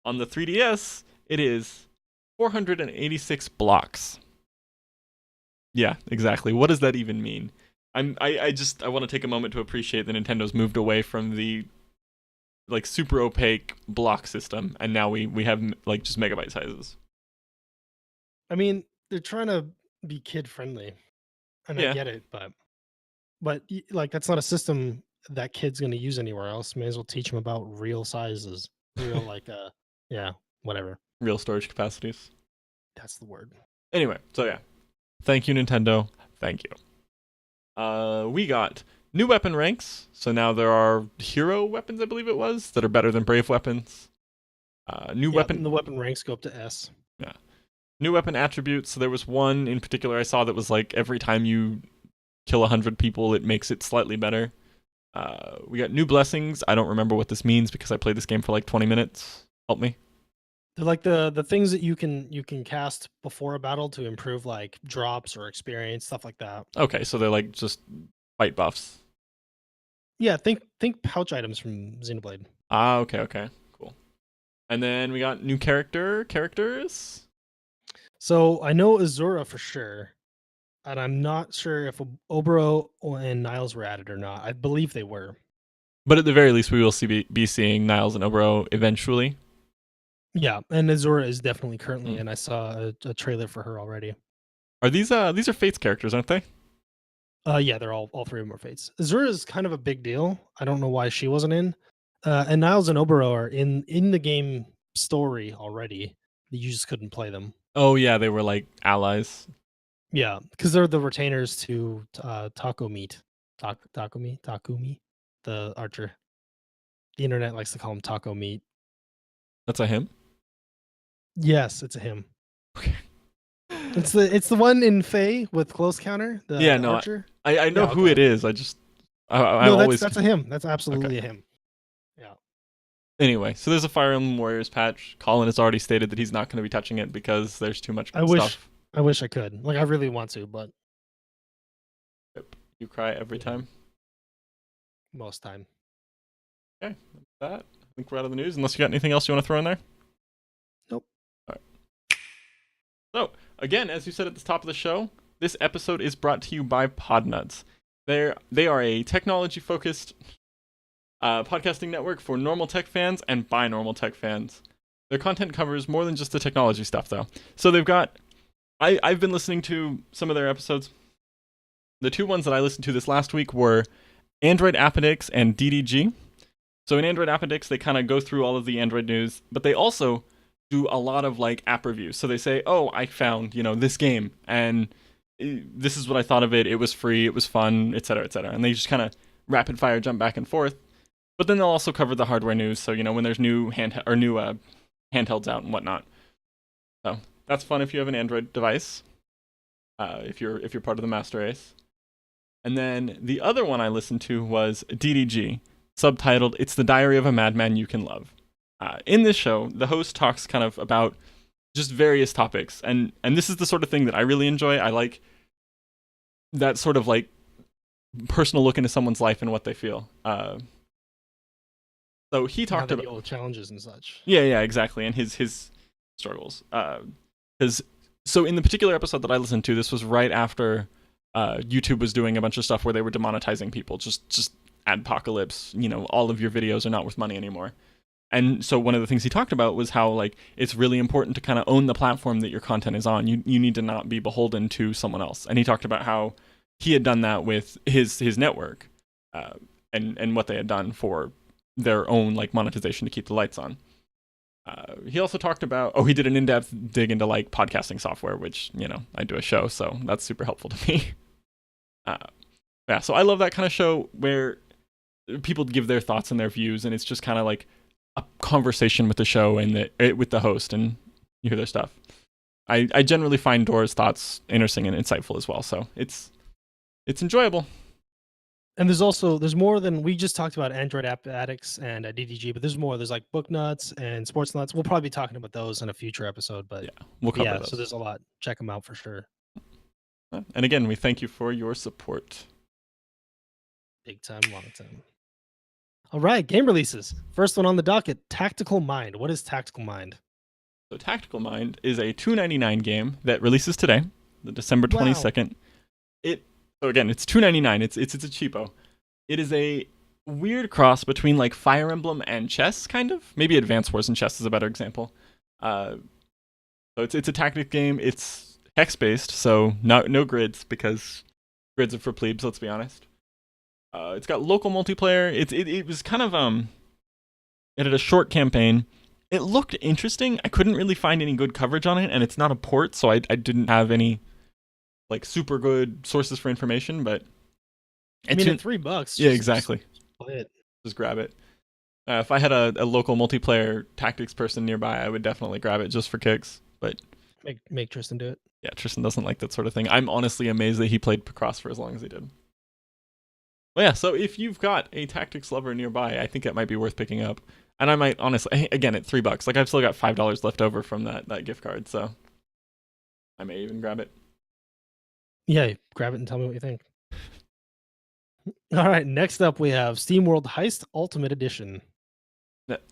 On the 3DS, it is 486 blocks. Yeah, exactly. What does that even mean? I want to take a moment to appreciate that Nintendo's moved away from the like super opaque block system, and now we have like just megabyte sizes. I mean, they're trying to be kid friendly, and I Yeah, get it, but like that's not a system that kid's going to use anywhere else. May as well teach them about real sizes, real like yeah, whatever. real storage capacities. That's the word. Anyway, so yeah, thank you Nintendo, thank you. We got new weapon ranks. So now there are hero weapons, I believe it was, that are better than brave weapons. New weapon. And the weapon ranks go up to S. Yeah. New weapon attributes. So there was one in particular I saw that was like every time you kill 100 people, it makes it slightly better. We got new blessings. I don't remember what this means because I played this game for like 20 minutes. Help me. They're like the things that you can cast before a battle to improve like drops or experience, stuff like that. Okay, so they're like just fight buffs. Yeah, think pouch items from Xenoblade. Ah, okay, cool. And then we got new characters. So I know Azura for sure, and I'm not sure if Oboro and Niles were added or not. I believe they were. But at the very least, we will be seeing Niles and Obro eventually. Yeah, and Azura is definitely currently, and I saw a trailer for her already. Are these are Fates characters, aren't they? Yeah, they're all three of them are Fates. Azura is kind of a big deal. I don't know why she wasn't in. And Niles and Oboro are in the game story already. You just couldn't play them. Oh yeah, they were like allies. Yeah, because they're the retainers to Taco Meat. Takumi, the archer. The internet likes to call him Taco Meat. That's a him. Yes, it's a him. Okay. It's the one in Faye with close counter, Yeah, the no, archer. I know Yeah, who okay. it is. I No, always that's a him. That's okay. absolutely a him. Yeah. Anyway, so there's a Fire Emblem Warriors patch. Colin has already stated that he's not going to be touching it because there's too much I wish stuff. I wish I could. Like I really want to, but Yep. You cry every yeah, time. most time. Okay, that. I think we're out of the news. Unless you got anything else you want to throw in there. Nope. All right. So again, as you said at the top of the show, this episode is brought to you by Podnuts. They are a technology-focused podcasting network for normal tech fans and by normal tech fans. Their content covers more than just the technology stuff, though. So they've got. I've been listening to some of their episodes. The two ones that I listened to this last week were Android Appendix and DDG. So in Android Appendix, they kind of go through all of the Android news, but they also do a lot of like app reviews. So they say, "Oh, I found this game, and this is what I thought of it. It was free, it was fun, etc., etc." And they just kind of rapid fire jump back and forth. But then they'll also cover the hardware news. So when there's new handhelds out and whatnot. So that's fun if you have an Android device. If you're part of the master race. And then the other one I listened to was DDG, subtitled "It's the Diary of a Madman You Can Love." In this show, the host talks kind of about just various topics, and this is the sort of thing that I really enjoy. I like that sort of like personal look into someone's life and what they feel. So he talked about old challenges and such. Yeah, exactly, and his struggles. Because so in the particular episode that I listened to, this was right after YouTube was doing a bunch of stuff where they were demonetizing people, just adpocalypse. All of your videos are not worth money anymore. And so one of the things he talked about was how like it's really important to kind of own the platform that your content is on. You need to not be beholden to someone else. And he talked about how he had done that with his network, and what they had done for their own like monetization to keep the lights on. He also talked about he did an in-depth dig into like podcasting software, which I do a show, so that's super helpful to me. Yeah, so I love that kind of show where people give their thoughts and their views, and it's just kind of like a conversation with the show and with the host, and you hear their stuff. I generally find Dora's thoughts interesting and insightful as well, so it's enjoyable. And there's more than we just talked about Android App Addicts and DDG, but there's more. There's like Book Nuts and Sports Nuts. We'll probably be talking about those in a future episode, but yeah, we'll cover those. So there's a lot. Check them out for sure. And again, we thank you for your support. Big time, long time. All right, game releases. First one on the docket, Tactical Mind. What is Tactical Mind? So Tactical Mind is a $2.99 game that releases today, the December 22nd. So again, it's $2.99. It's a cheapo. It is a weird cross between like Fire Emblem and chess, kind of. Maybe Advance Wars and chess is a better example. So it's a tactic game. It's hex based, so no grids because grids are for plebes. Let's be honest. It's got local multiplayer. It was kind of it had a short campaign. It looked interesting. I couldn't really find any good coverage on it, and it's not a port, so I didn't have any like super good sources for information. But at $3, yeah, exactly. Just play it. Just grab it. If I had a local multiplayer tactics person nearby, I would definitely grab it just for kicks. But make Tristan do it. Yeah, Tristan doesn't like that sort of thing. I'm honestly amazed that he played Picross for as long as he did. Well, yeah, so if you've got a tactics lover nearby, I think it might be worth picking up. And I might honestly, again, at $3, like I've still got $5 left over from that gift card, so I may even grab it. Yeah, grab it and tell me what you think. All right, next up we have SteamWorld Heist Ultimate Edition.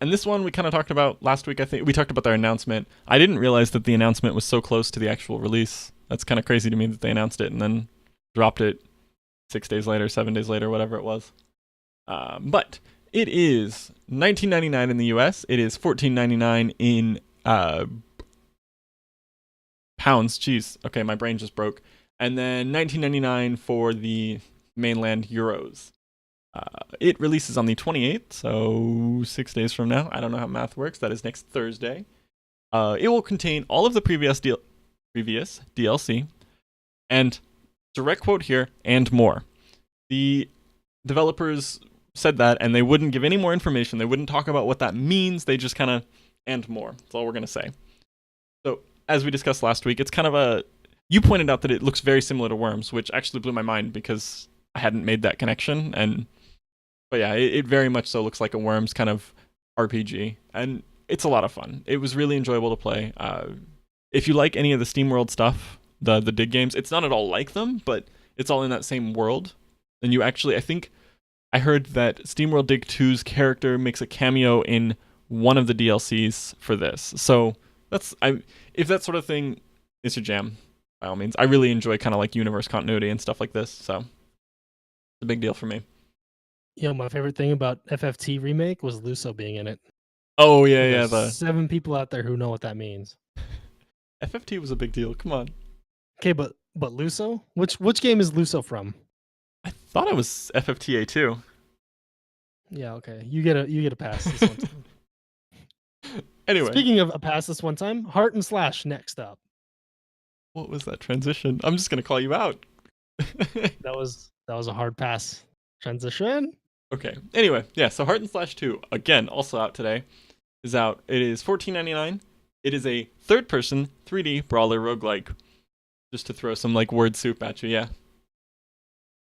And this one we kind of talked about last week. I think we talked about their announcement. I didn't realize that the announcement was so close to the actual release. That's kind of crazy to me that they announced it and then dropped it 6 days later, 7 days later, whatever it was. But it is $19.99 in the US. It is $14.99 in pounds. Jeez. Okay, my brain just broke. And then $19.99 for the mainland euros. It releases on the 28th, so 6 days from now. I don't know how math works. That is next Thursday. It will contain all of the previous DLC, And direct quote here, and more. The developers said that, and they wouldn't give any more information. They wouldn't talk about what that means. They just kind of, and more. That's all we're going to say. So, as we discussed last week, it's kind of a, you pointed out that it looks very similar to Worms, which actually blew my mind because I hadn't made that connection. But yeah, it very much so looks like a Worms kind of RPG, and it's a lot of fun. It was really enjoyable to play. If you like any of the SteamWorld stuff, the dig games, it's not at all like them, but it's all in that same world. And you actually, I think, I heard that SteamWorld Dig 2's character makes a cameo in one of the DLCs for this. So if that sort of thing is your jam, by all means. I really enjoy kind of like universe continuity and stuff like this, so it's a big deal for me. My favorite thing about FFT Remake was Luso being in it. Oh yeah, So there's 7 people out there who know what that means. FFT was a big deal. Come on. Okay, but Luso? Which game is Luso from? I thought it was FFTA too. Yeah, okay. You get a pass this one time. Anyway. Speaking of a pass this one time, Heart and Slash next up. What was that transition? I'm just gonna call you out. That was a hard pass transition. Okay. Anyway, yeah, so Heart and Slash 2, again, also out today, is out. It is $14.99. It is a third-person 3D brawler roguelike. Just to throw some like word soup at you, yeah.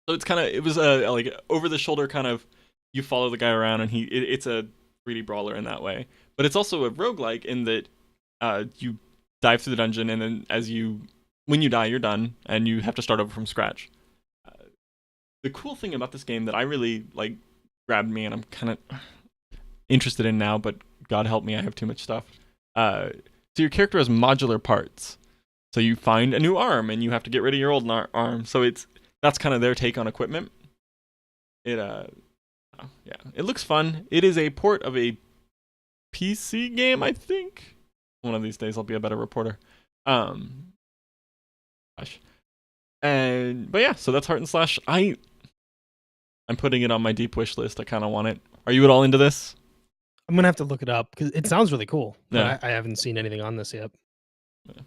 So it was a like over-the-shoulder kind of, you follow the guy around and it's a 3D brawler in that way. But it's also a roguelike in that you dive through the dungeon, and then when you die, you're done, and you have to start over from scratch. The cool thing about this game that I really like grabbed me, and I'm kind of interested in now, but God help me, I have too much stuff. So your character has modular parts. So you find a new arm, and you have to get rid of your old arm. So that's kind of their take on equipment. It looks fun. It is a port of a PC game, I think. One of these days I'll be a better reporter. But yeah, so that's Heart and Slash. I'm putting it on my deep wish list. I kind of want it. Are you at all into this? I'm gonna have to look it up because it sounds really cool. Yeah. I haven't seen anything on this yet. Yeah.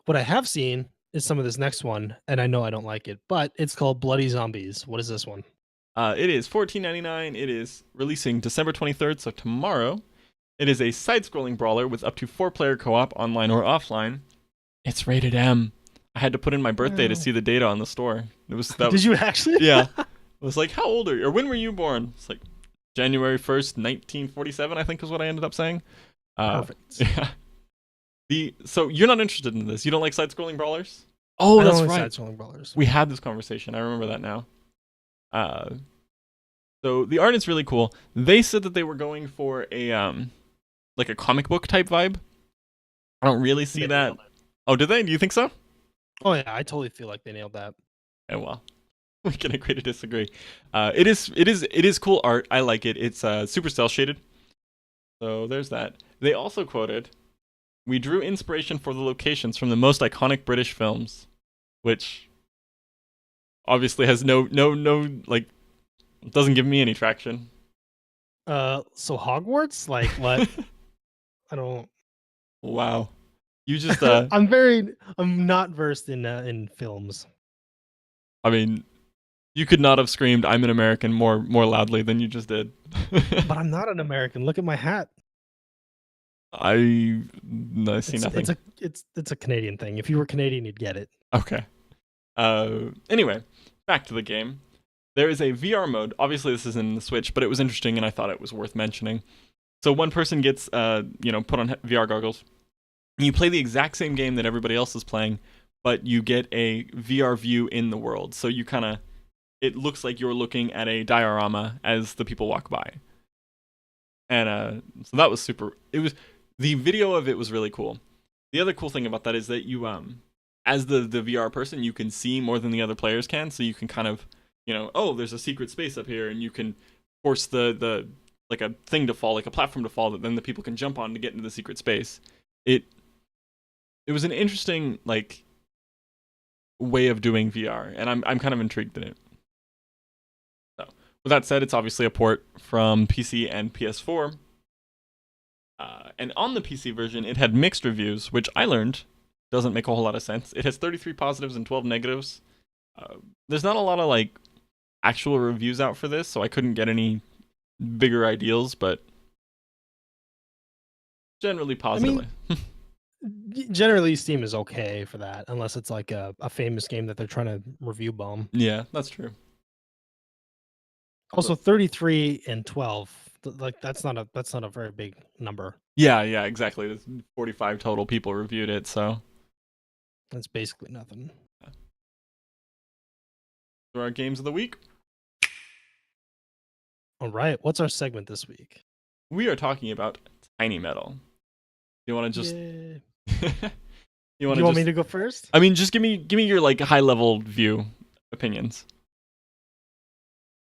What I have seen is some of this next one, and I know I don't like it, but it's called Bloody Zombies. What is this one? It is $14.99. It is releasing December 23rd, so tomorrow. It is a side-scrolling brawler with up to 4-player co-op, online or offline. It's rated M. I had to put in my birthday to see the data on the store. Did you actually? Yeah. It was like, how old are you? Or when were you born? It's like January 1st, 1947, I think is what I ended up saying. Perfect. Yeah. So you're not interested in this? You don't like side-scrolling brawlers? Oh, that's right. Side-scrolling brawlers. We had this conversation. I remember that now. So the art is really cool. They said that they were going for a like a comic book type vibe. I don't really see that. Oh, did they? Do you think so? Oh yeah, I totally feel like they nailed that. Oh well, we can agree to disagree. It is cool art. I like it. It's super cel shaded. So there's that. They also quoted, "We drew inspiration for the locations from the most iconic British films," which obviously has no like, doesn't give me any traction. So Hogwarts, like what? I don't. Wow, you just I'm not versed in films. I mean, you could not have screamed "I'm an American" more loudly than you just did. But I'm not an American. Look at my hat. I see nothing. It's a Canadian thing. If you were Canadian, you'd get it. Okay. Anyway, back to the game. There is a VR mode. Obviously, this is in the Switch, but it was interesting, and I thought it was worth mentioning. So one person gets, put on VR goggles. You play the exact same game that everybody else is playing, but you get a VR view in the world. So it looks like you're looking at a diorama as the people walk by. And so that was the video of it was really cool. The other cool thing about that is that you, as the VR person, you can see more than the other players can. So you can kind of, oh, there's a secret space up here, and you can force the like a thing to fall, like a platform to fall, that then the people can jump on to get into the secret space. It was an interesting like way of doing VR, and I'm kind of intrigued in it. So with that said, it's obviously a port from PC and PS4. And on the PC version, it had mixed reviews, which I learned doesn't make a whole lot of sense. It has 33 positives and 12 negatives. There's not a lot of like actual reviews out for this, so I couldn't get any bigger ideals, but generally positively. Generally Steam is okay for that, unless it's like a famous game that they're trying to review bomb. Yeah, that's true. Also, 33 and 12, like that's not a very big number. Yeah, exactly. There's 45 total people reviewed it, so That's basically nothing. for our games of the week, All right, what's our segment this week? we are talking about Tiny Metal. You want to just you want me to go first? I mean, just give me your like high level view opinions.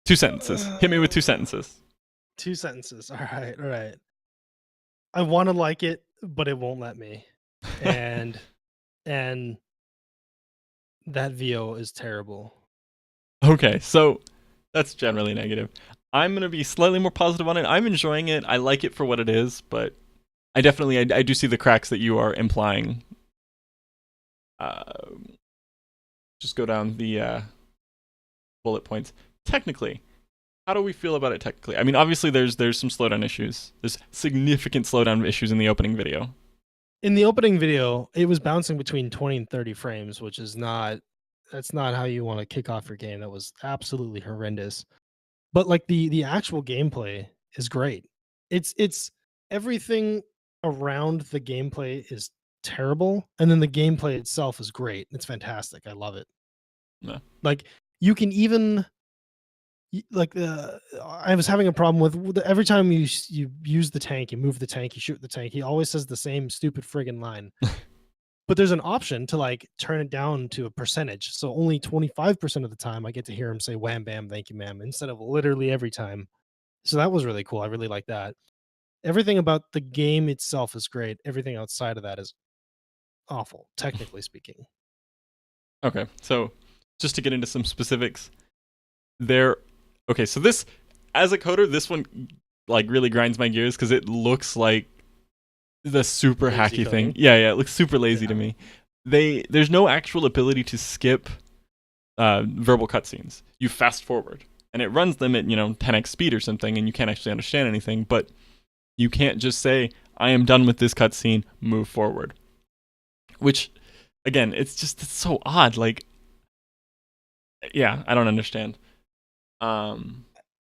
2 sentences. Hit me with 2 sentences. 2 sentences. All right. I want to like it, but it won't let me. And that VO is terrible. Okay, so that's generally negative. I'm gonna be slightly more positive on it. I'm enjoying it. I like it for what it is, but I definitely I do see the cracks that you are implying. Just go down the bullet points. Technically, how do we feel about it technically? I mean, obviously there's some slowdown issues. There's significant slowdown issues in the opening video. In the opening video, it was bouncing between 20 and 30 frames, which is that's not how you want to kick off your game. That was absolutely horrendous. But like the actual gameplay is great. It's everything around the gameplay is terrible, and then the gameplay itself is great. It's fantastic. I love it. Yeah. Like you can even like I was having a problem with every time you use the tank, you move the tank, you shoot the tank. He always says the same stupid friggin' line. But there's an option to like turn it down to a percentage. So only 25% of the time I get to hear him say wham bam, thank you, ma'am, instead of literally every time. So that was really cool. I really like that. Everything about the game itself is great. Everything outside of that is awful, technically speaking. Okay, so just to get into some specifics, okay, so this, as a coder, this one like really grinds my gears because it looks like the super Lazy hacky coding. thing. Yeah, it looks super lazy to me. There's no actual ability to skip verbal cutscenes. You fast forward, and it runs them at 10x speed or something, and you can't actually understand anything. But you can't just say, "I am done with this cutscene. Move forward." Which, again, it's so odd. Like, yeah, I don't understand. I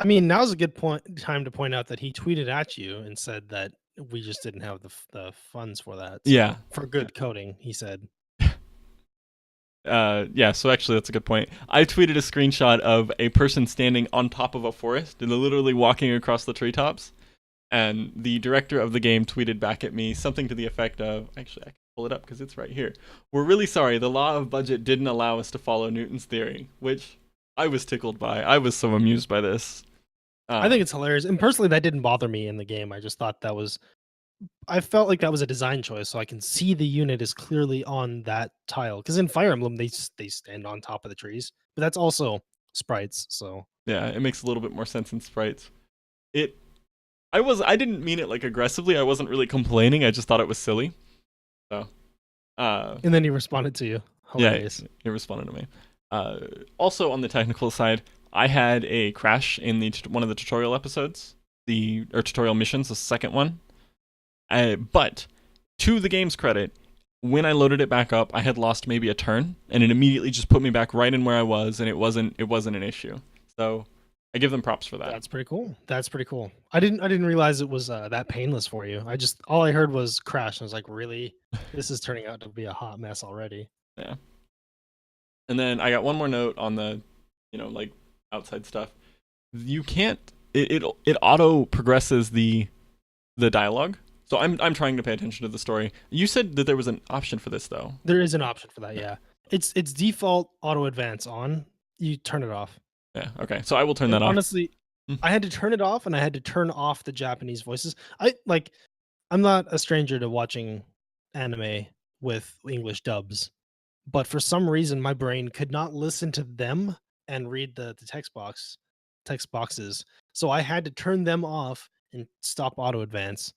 mean, now's a good time to point out that he tweeted at you and said that we just didn't have the funds for that. So Yeah. for good coding, he said. Yeah, so actually that's a good point. I tweeted a screenshot of a person standing on top of a forest and literally walking across the treetops. And the director of the game tweeted back at me something to the effect of, actually, I can pull it up because it's right here. "We're really sorry, the law of budget didn't allow us to follow Newton's theory," which I was tickled by. I was so amused by this. I think it's hilarious. And personally, that didn't bother me in the game. I just thought I felt like that was a design choice. So I can see the unit is clearly on that tile. Because in Fire Emblem, they stand on top of the trees. But that's also sprites. So yeah, it makes a little bit more sense in sprites. I didn't mean it like aggressively. I wasn't really complaining. I just thought it was silly. So, and then he responded to you. Hilarious. Yeah, he responded to me. Also on the technical side, I had a crash in one of the tutorial episodes, or tutorial missions, the second one. But to the game's credit, when I loaded it back up, I had lost maybe a turn, and it immediately just put me back right in where I was, and it wasn't an issue. So I give them props for that. That's pretty cool. I didn't realize it was that painless for you. All I heard was crash, and I was like, really? This is turning out to be a hot mess already. Yeah. And then I got one more note on the, like outside stuff. You can't. It auto progresses the dialogue. So I'm trying to pay attention to the story. You said that there was an option for this though. There is an option for that. Yeah. It's default auto advance on. You turn it off. Yeah. Okay. So I will turn that off. Honestly, I had to turn it off, and I had to turn off the Japanese voices. I'm not a stranger to watching anime with English dubs, but for some reason my brain could not listen to them and read the text boxes. So I had to turn them off and stop auto advance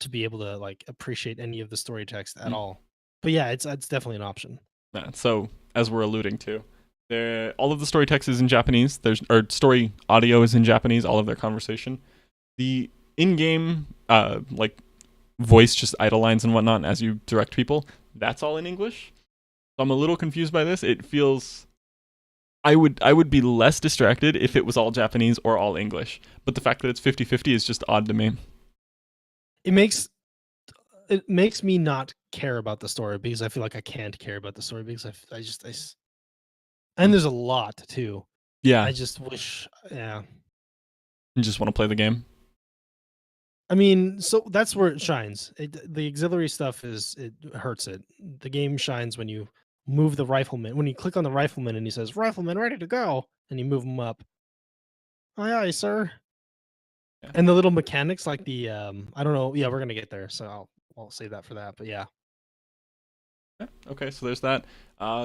to be able to like appreciate any of the story text at all. But yeah, it's definitely an option. Yeah, so as we're alluding to, all of the story text is in Japanese. Story audio is in Japanese. All of their conversation. The in-game like voice, just idle lines and whatnot as you direct people, that's all in English. So I'm a little confused by this. It feels I would be less distracted if it was all Japanese or all English. But the fact that it's 50-50 is just odd to me. It makes it makes me not care about the story because I feel like I can't care about the story because and there's a lot too. Yeah, I just wish, yeah. you just want to play the game. I mean, so that's where it shines. The auxiliary stuff it hurts it. The game shines when you move the rifleman. When you click on the rifleman and he says, "Rifleman, ready to go," and you move him up. Aye, aye, sir. Yeah. And the little mechanics, like I don't know. Yeah, we're gonna get there, so I'll save that for that. But yeah, Yeah, okay, so there's that.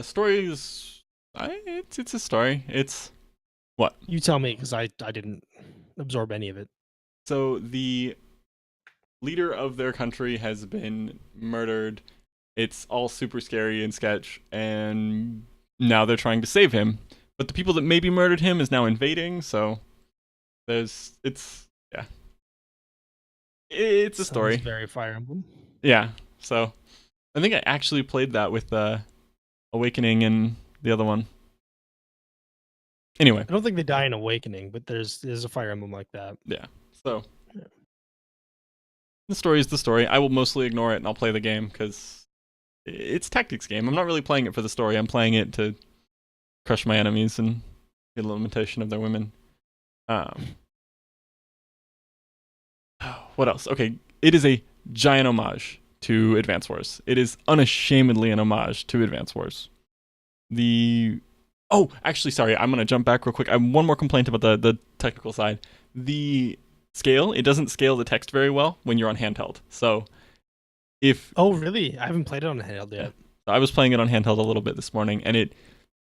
Story is, it's a story. It's what? you tell me because I didn't absorb any of it. So the leader of their country has been murdered. It's all super scary and sketch, and now they're trying to save him. But the people that maybe murdered him is now invading. So yeah, it's a Sounds story. very Fire Emblem. Yeah. So I think I actually played that with Awakening and the other one. Anyway, I don't think they die in Awakening, but there's a Fire Emblem like that. yeah. So the story is the story. I will mostly ignore it and I'll play the game because it's a tactics game. I'm not really playing it for the story. I'm playing it to crush my enemies and get a limitation of their women. What else? Okay, it is a giant homage to Advance Wars. It is unashamedly an homage to Advance Wars. Actually, sorry, I'm gonna jump back real quick. I have one more complaint about the technical side. The scale, it doesn't scale the text very well when you're on handheld. So if Oh, really? I haven't played it on handheld yet. I was playing it on handheld a little bit this morning, and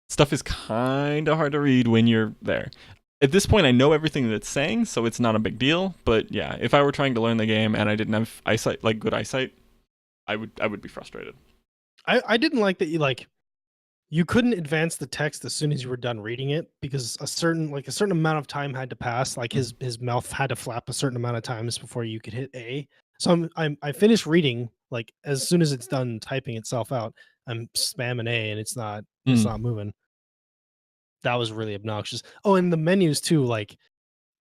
stuff is kind of hard to read when you're there. At this point, I know everything that it's saying, so it's not a big deal. But yeah, if I were trying to learn the game and I didn't have eyesight, like good eyesight, I would be frustrated. I didn't like that you couldn't advance the text as soon as you were done reading it because a certain amount of time had to pass. Like his mouth had to flap a certain amount of times before you could hit A. So I finished reading like as soon as it's done typing itself out. I'm spamming A and it's not moving. That was really obnoxious. Oh, and the menus too. Like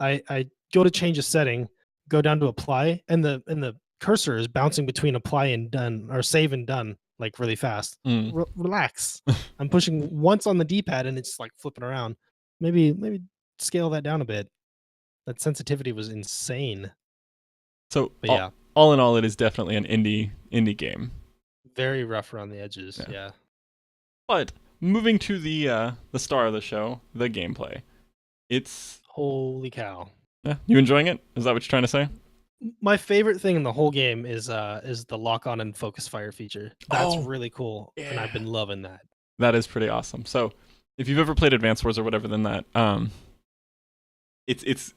I go to change a setting, go down to apply, and the cursor is bouncing between apply and done or save and done like really fast. Relax. I'm pushing once on the D-pad and it's like flipping around. Maybe scale that down a bit. That sensitivity was insane. So But yeah, all in all, it is definitely an indie game. very rough around the edges. Yeah. Yeah. But moving to the star of the show, the gameplay. It's Holy cow. you enjoying it? Is that what you're trying to say? My favorite thing in the whole game is the lock on and focus fire feature. That's Oh, really cool. And I've been loving that. That is pretty awesome. So, if you've ever played Advance Wars or whatever, then that it's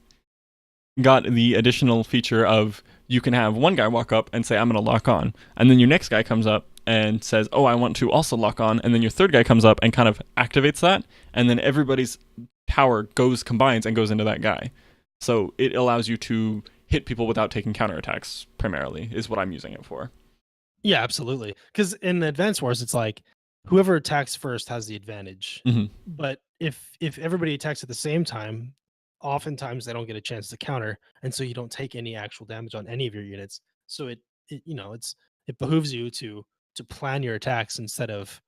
got the additional feature of you can have one guy walk up and say, I'm going to lock on. And then your next guy comes up and says, oh, I want to also lock on. And then your third guy comes up and kind of activates that. And then everybody's power combines and goes into that guy. So it allows you to hit people without taking counterattacks, primarily, is what I'm using it for. Yeah, absolutely. Because in Advance Wars, it's like whoever attacks first has the advantage. Mm-hmm. But if everybody attacks at the same time, oftentimes they don't get a chance to counter, and so you don't take any actual damage on any of your units. So it behooves you to plan your attacks instead of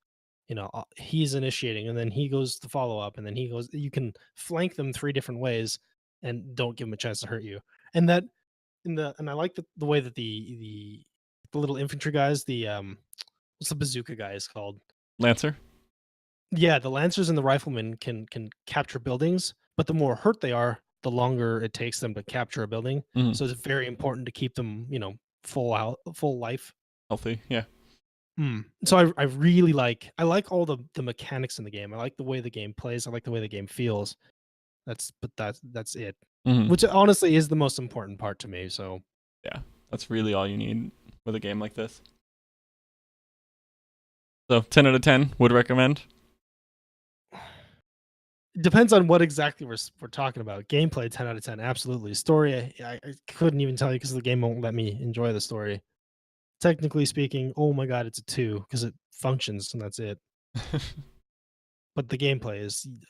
he's initiating and then he goes to follow up and then he goes. You can flank them three different ways and don't give them a chance to hurt you. And that and I like the way that the little infantry guys, what's the bazooka guy is called? Lancer? Yeah, the lancers and the riflemen can capture buildings, but the more hurt they are, the longer it takes them to capture a building. Mm-hmm. So it's very important to keep them, full life. Healthy, yeah. So I really I like all the mechanics in the game. I like the way the game plays. I like the way the game feels. That's it. Mm-hmm. Which honestly is the most important part to me. So yeah, that's really all you need with a game like this. So 10 out of 10 would recommend. Depends on what exactly we're talking about. Gameplay, 10 out of 10, absolutely. Story, I couldn't even tell you because the game won't let me enjoy the story. Technically speaking, oh my god, it's a 2 because it functions and that's it. But the gameplay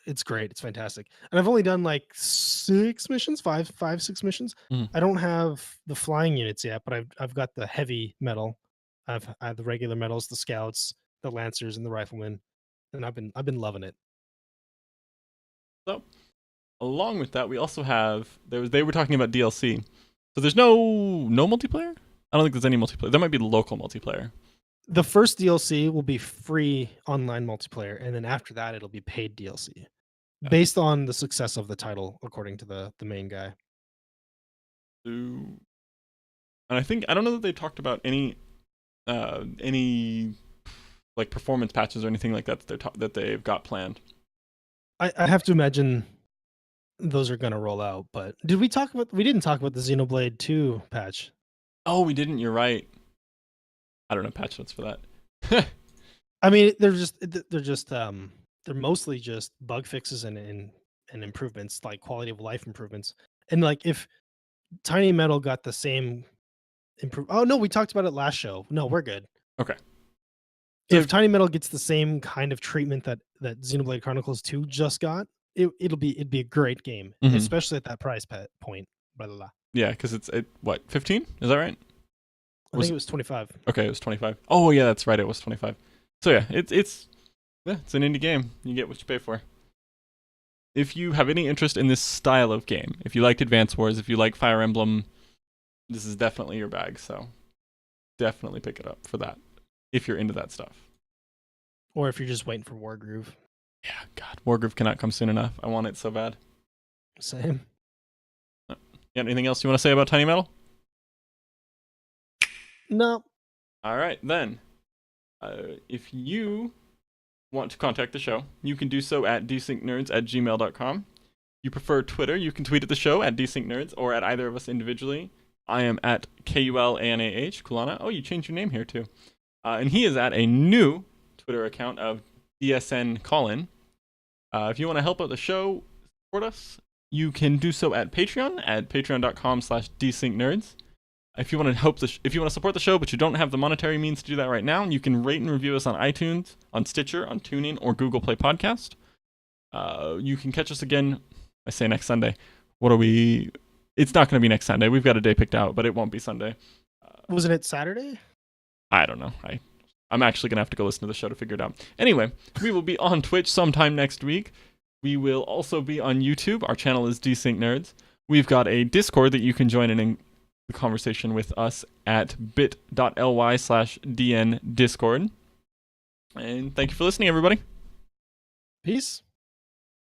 it's great. It's fantastic. And I've only done like 6 missions, 6 missions. Mhm. I don't have the flying units yet, but I've got the heavy metal. I have the regular metals, the scouts, the lancers, and the riflemen, and I've been loving it. So, along with that, we also have they were talking about DLC. So there's no multiplayer? I don't think there's any multiplayer. There might be local multiplayer. The first DLC will be free online multiplayer, and then after that, it'll be paid DLC Yeah. based on the success of the title, according to the main guy. And I don't know that they talked about any like performance patches or anything like that that they've got planned. I have to imagine those are going to roll out, but we didn't talk about the Xenoblade 2 patch. Oh, we didn't. You're right. I don't know patch notes for that. I mean, they're mostly just bug fixes and improvements, like quality of life improvements. And like if Tiny Metal got the same oh no, we talked about it last show. No, we're good. Okay. If Tiny Metal gets the same kind of treatment that Xenoblade Chronicles 2 just got, it'd be a great game, especially at that price point. Blah, blah, blah. Yeah, because it's what 15? Is that right? I think it was 25. Okay, it was 25. Oh yeah, that's right. It was 25. So yeah, it's an indie game. You get what you pay for. If you have any interest in this style of game, if you liked Advance Wars, if you like Fire Emblem, this is definitely your bag. So definitely pick it up for that if you're into that stuff. Or if you're just waiting for Wargroove. Yeah, God, Wargroove cannot come soon enough. I want it so bad. Same. You got anything else you want to say about Tiny Metal? No. All right, then. If you want to contact the show, you can do so at desyncnerds@gmail.com. You prefer Twitter, you can tweet at the show at desyncnerds or at either of us individually. I am at KULANAH, Kulana. Oh, you changed your name here too. And he is at a new Twitter account of DSN Colin. If you want to help out the show, support us, you can do so at Patreon at patreon.com/desyncnerds. If you want to support the show, but you don't have the monetary means to do that right now, you can rate and review us on iTunes, on Stitcher, on TuneIn, or Google Play Podcast. You can catch us again. I say next Sunday. It's not going to be next Sunday. We've got a day picked out, but it won't be Sunday. Wasn't it Saturday? I don't know. I'm actually going to have to go listen to the show to figure it out. Anyway, we will be on Twitch sometime next week. We will also be on YouTube. Our channel is Desync Nerds. We've got a Discord that you can join in the conversation with us at bit.ly/DN Discord. And thank you for listening, everybody. Peace.